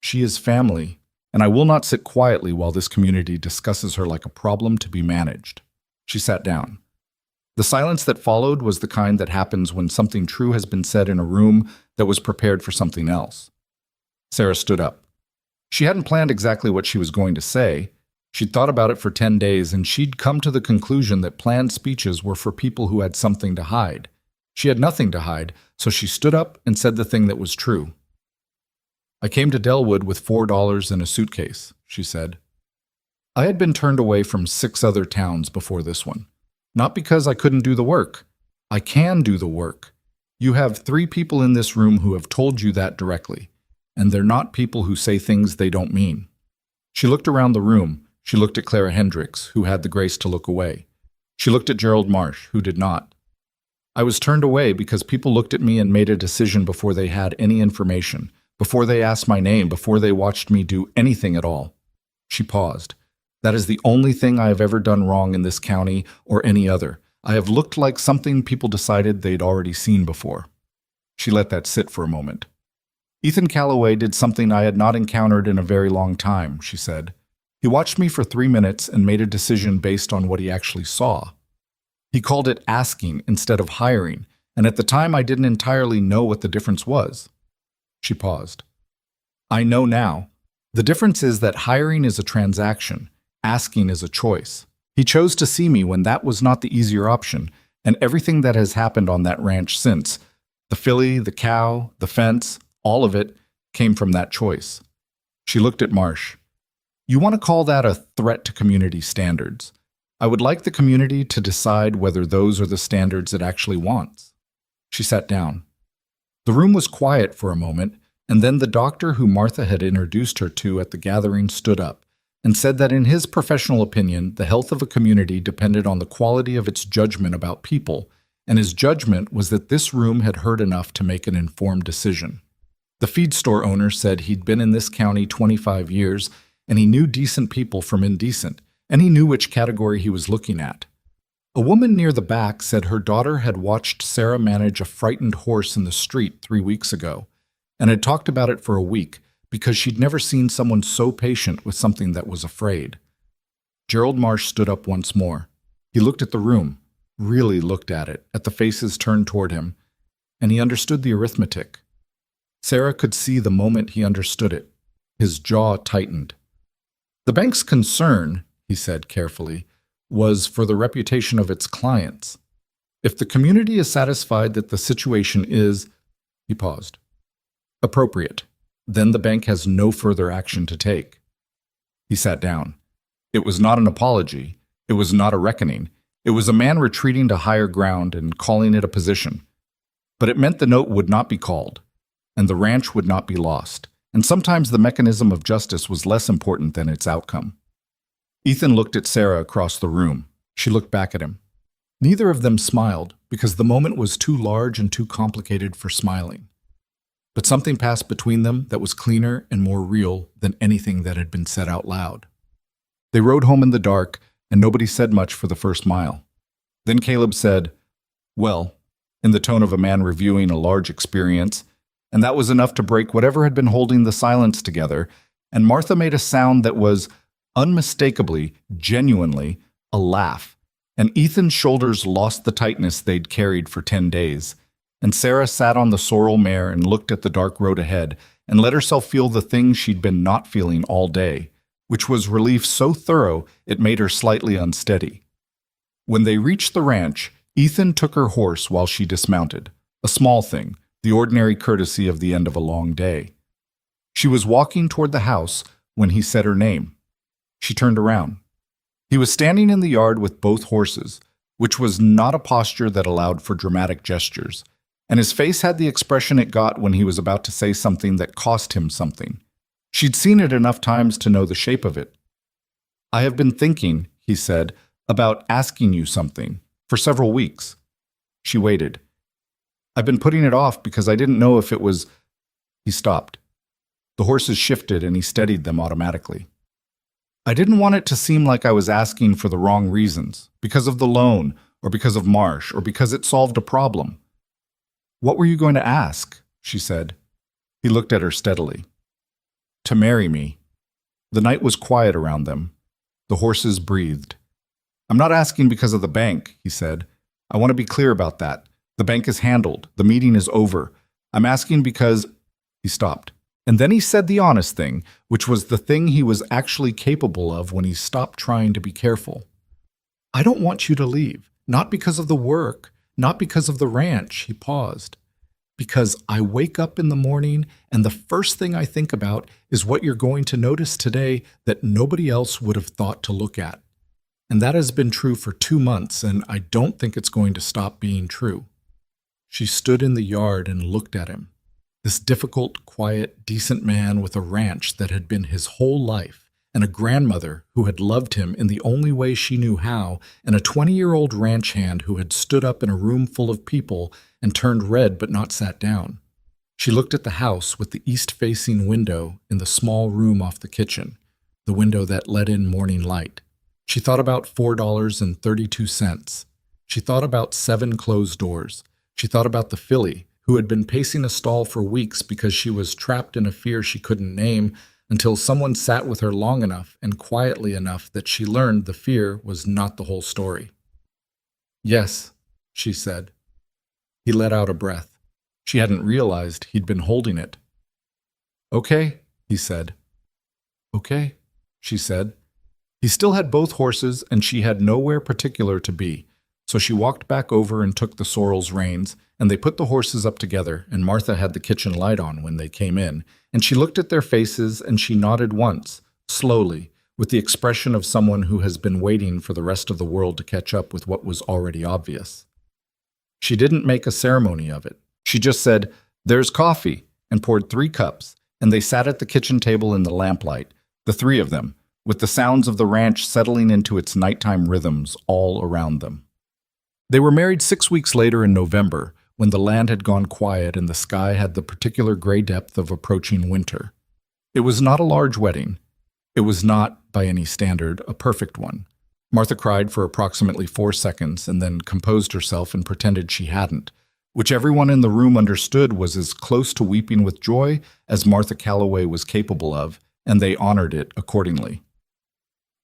She is family, and I will not sit quietly while this community discusses her like a problem to be managed. She sat down. The silence that followed was the kind that happens when something true has been said in a room that was prepared for something else. Sarah stood up. She hadn't planned exactly what she was going to say. She'd thought about it for 10 days, and she'd come to the conclusion that planned speeches were for people who had something to hide. She had nothing to hide, so she stood up and said the thing that was true. I came to Delwood with $4 in a suitcase, she said. I had been turned away from 6 other towns before this one. Not because I couldn't do the work. I can do the work. You have 3 people in this room who have told you that directly, and they're not people who say things they don't mean. She looked around the room. She looked at Clara Hendricks, who had the grace to look away. She looked at Gerald Marsh, who did not. I was turned away because people looked at me and made a decision before they had any information, before they asked my name, before they watched me do anything at all. She paused. That is the only thing I have ever done wrong in this county or any other. I have looked like something people decided they'd already seen before. She let that sit for a moment. Ethan Calloway did something I had not encountered in a very long time, she said. He watched me for 3 minutes and made a decision based on what he actually saw. He called it asking instead of hiring, and at the time I didn't entirely know what the difference was. She paused. I know now. The difference is that hiring is a transaction. Asking is a choice. He chose to see me when that was not the easier option, and everything that has happened on that ranch since, the filly, the cow, the fence, all of it, came from that choice. She looked at Marsh. You want to call that a threat to community standards. I would like the community to decide whether those are the standards it actually wants. She sat down. The room was quiet for a moment, and then the doctor who Martha had introduced her to at the gathering stood up and said that in his professional opinion, the health of a community depended on the quality of its judgment about people, and his judgment was that this room had heard enough to make an informed decision. The feed store owner said he'd been in this county 25 years, and he knew decent people from indecent, and he knew which category he was looking at. A woman near the back said her daughter had watched Sarah manage a frightened horse in the street 3 weeks ago, and had talked about it for a week because she'd never seen someone so patient with something that was afraid. Gerald Marsh stood up once more. He looked at the room, really looked at it, at the faces turned toward him, and he understood the arithmetic. Sarah could see the moment he understood it. His jaw tightened. The bank's concern, he said carefully, was for the reputation of its clients. If the community is satisfied that the situation is, he paused, appropriate, then the bank has no further action to take. He sat down. It was not an apology. It was not a reckoning. It was a man retreating to higher ground and calling it a position. But it meant the note would not be called, and the ranch would not be lost, and sometimes the mechanism of justice was less important than its outcome. Ethan looked at Sarah across the room. She looked back at him. Neither of them smiled, because the moment was too large and too complicated for smiling. But something passed between them that was cleaner and more real than anything that had been said out loud. They rode home in the dark, and nobody said much for the first mile. Then Caleb said, "Well," in the tone of a man reviewing a large experience, and that was enough to break whatever had been holding the silence together, and Martha made a sound that was unmistakably, genuinely, a laugh, and Ethan's shoulders lost the tightness they'd carried for 10 days, and Sarah sat on the sorrel mare and looked at the dark road ahead and let herself feel the thing she'd been not feeling all day, which was relief so thorough it made her slightly unsteady. When they reached the ranch, Ethan took her horse while she dismounted, a small thing, the ordinary courtesy of the end of a long day. She was walking toward the house when he said her name. She turned around. He was standing in the yard with both horses, which was not a posture that allowed for dramatic gestures, and his face had the expression it got when he was about to say something that cost him something. She'd seen it enough times to know the shape of it. "I have been thinking," he said, "about asking you something, for several weeks." She waited. "I've been putting it off because I didn't know if it was—" He stopped. The horses shifted and he steadied them automatically. "I didn't want it to seem like I was asking for the wrong reasons, because of the loan, or because of Marsh, or because it solved a problem." "What were you going to ask?" she said. He looked at her steadily. "To marry me." The night was quiet around them. The horses breathed. "I'm not asking because of the bank," he said. "I want to be clear about that. The bank is handled. The meeting is over. I'm asking because—" He stopped. And then he said the honest thing, which was the thing he was actually capable of when he stopped trying to be careful. "I don't want you to leave, not because of the work, not because of the ranch," he paused. "Because I wake up in the morning and the first thing I think about is what you're going to notice today that nobody else would have thought to look at. And that has been true for 2 months, and I don't think it's going to stop being true." She stood in the yard and looked at him. This difficult, quiet, decent man with a ranch that had been his whole life, and a grandmother who had loved him in the only way she knew how, and a 20-year-old ranch hand who had stood up in a room full of people and turned red but not sat down. She looked at the house with the east-facing window in the small room off the kitchen, the window that let in morning light. She thought about $4.32. She thought about 7 closed doors. She thought about the filly, who had been pacing a stall for weeks because she was trapped in a fear she couldn't name, until someone sat with her long enough and quietly enough that she learned the fear was not the whole story. "Yes," she said. He let out a breath. She hadn't realized he'd been holding it. "Okay," he said. "Okay," she said. He still had both horses, and she had nowhere particular to be, so she walked back over and took the sorrel's reins, and they put the horses up together, and Martha had the kitchen light on when they came in, and she looked at their faces and she nodded once, slowly, with the expression of someone who has been waiting for the rest of the world to catch up with what was already obvious. She didn't make a ceremony of it. She just said, "There's coffee," and poured 3 cups, and they sat at the kitchen table in the lamplight, the 3 of them, with the sounds of the ranch settling into its nighttime rhythms all around them. They were married 6 weeks later in November, when the land had gone quiet and the sky had the particular gray depth of approaching winter. It was not a large wedding. It was not, by any standard, a perfect one. Martha cried for approximately 4 seconds and then composed herself and pretended she hadn't, which everyone in the room understood was as close to weeping with joy as Martha Calloway was capable of, and they honored it accordingly.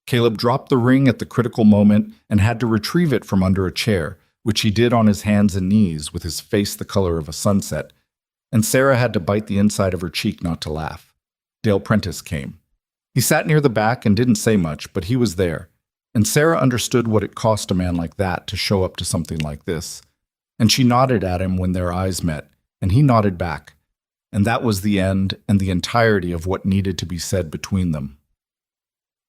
Caleb dropped the ring at the critical moment and had to retrieve it from under a chair, which he did on his hands and knees with his face the color of a sunset, and Sarah had to bite the inside of her cheek not to laugh. Dale Prentice came. He sat near the back and didn't say much, but he was there, and Sarah understood what it cost a man like that to show up to something like this. And she nodded at him when their eyes met, and he nodded back, and that was the end and the entirety of what needed to be said between them.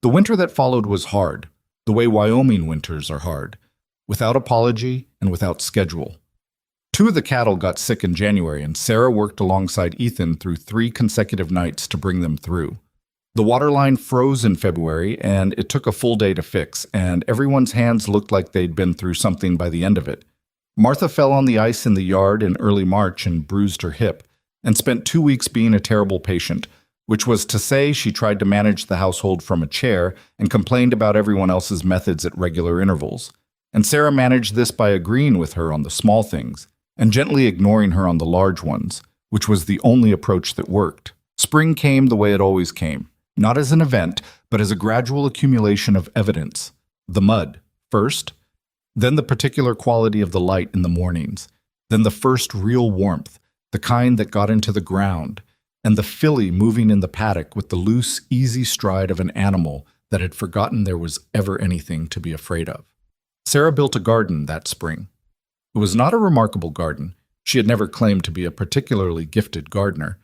The winter that followed was hard, the way Wyoming winters are hard, without apology and without schedule. 2 of the cattle got sick in January, and Sarah worked alongside Ethan through 3 consecutive nights to bring them through. The water line froze in February, and it took a full day to fix, and everyone's hands looked like they'd been through something by the end of it. Martha fell on the ice in the yard in early March and bruised her hip, and spent 2 weeks being a terrible patient, which was to say she tried to manage the household from a chair and complained about everyone else's methods at regular intervals. And Sarah managed this by agreeing with her on the small things and gently ignoring her on the large ones, which was the only approach that worked. Spring came the way it always came, not as an event, but as a gradual accumulation of evidence. The mud, first, then the particular quality of the light in the mornings, then the first real warmth, the kind that got into the ground, and the filly moving in the paddock with the loose, easy stride of an animal that had forgotten there was ever anything to be afraid of. Sarah built a garden that spring. It was not a remarkable garden. She had never claimed to be a particularly gifted gardener,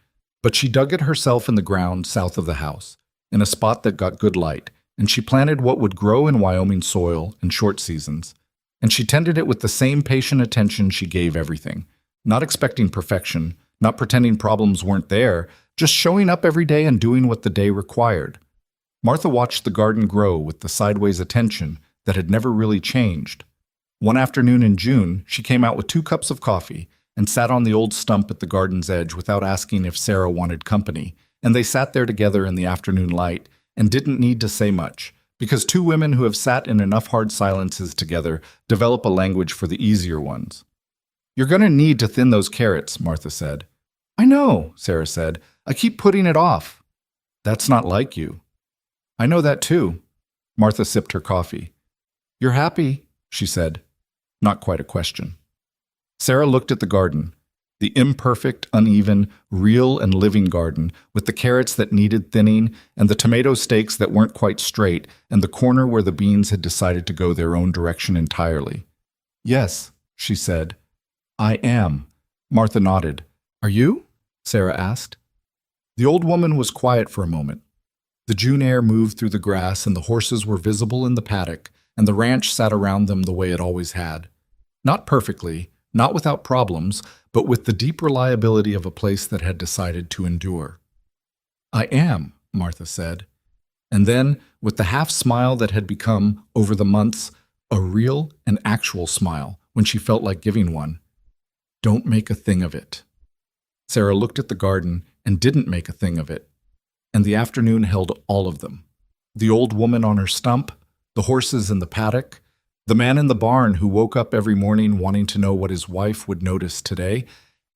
but she dug it herself in the ground south of the house, in a spot that got good light, and she planted what would grow in Wyoming soil in short seasons, and she tended it with the same patient attention she gave everything, not expecting perfection, not pretending problems weren't there, just showing up every day and doing what the day required. Martha watched the garden grow with the sideways attention that had never really changed. One afternoon in June, she came out with 2 cups of coffee and sat on the old stump at the garden's edge without asking if Sarah wanted company, and they sat there together in the afternoon light and didn't need to say much, because 2 women who have sat in enough hard silences together develop a language for the easier ones. "You're going to need to thin those carrots," Martha said. "I know," Sarah said. "I keep putting it off." "That's not like you." "I know that too." Martha sipped her coffee. "You're happy," she said. Not quite a question. Sarah looked at the garden, the imperfect, uneven, real and living garden, with the carrots that needed thinning, and the tomato stakes that weren't quite straight, and the corner where the beans had decided to go their own direction entirely. "Yes," she said. "I am." Martha nodded. "Are you?" Sarah asked. The old woman was quiet for a moment. The June air moved through the grass, and the horses were visible in the paddock, and the ranch sat around them the way it always had. Not perfectly, not without problems, but with the deep reliability of a place that had decided to endure. "I am," Martha said. And then, with the half-smile that had become, over the months, a real and actual smile when she felt like giving one, "Don't make a thing of it." Sarah looked at the garden and didn't make a thing of it. And the afternoon held all of them. The old woman on her stump, the horses in the paddock, the man in the barn who woke up every morning wanting to know what his wife would notice today,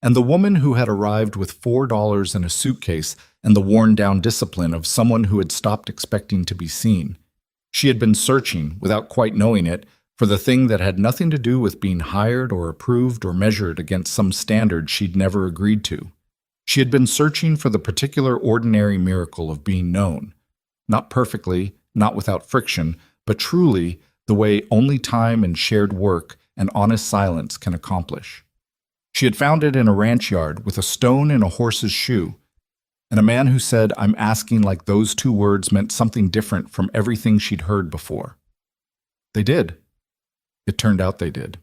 and the woman who had arrived with $4 in a suitcase and the worn-down discipline of someone who had stopped expecting to be seen. She had been searching, without quite knowing it, for the thing that had nothing to do with being hired or approved or measured against some standard she'd never agreed to. She had been searching for the particular ordinary miracle of being known, not perfectly, not without friction, but truly the way only time and shared work and honest silence can accomplish. She had found it in a ranch yard with a stone in a horse's shoe, and a man who said, "I'm asking," like those 2 words meant something different from everything she'd heard before. They did. It turned out they did.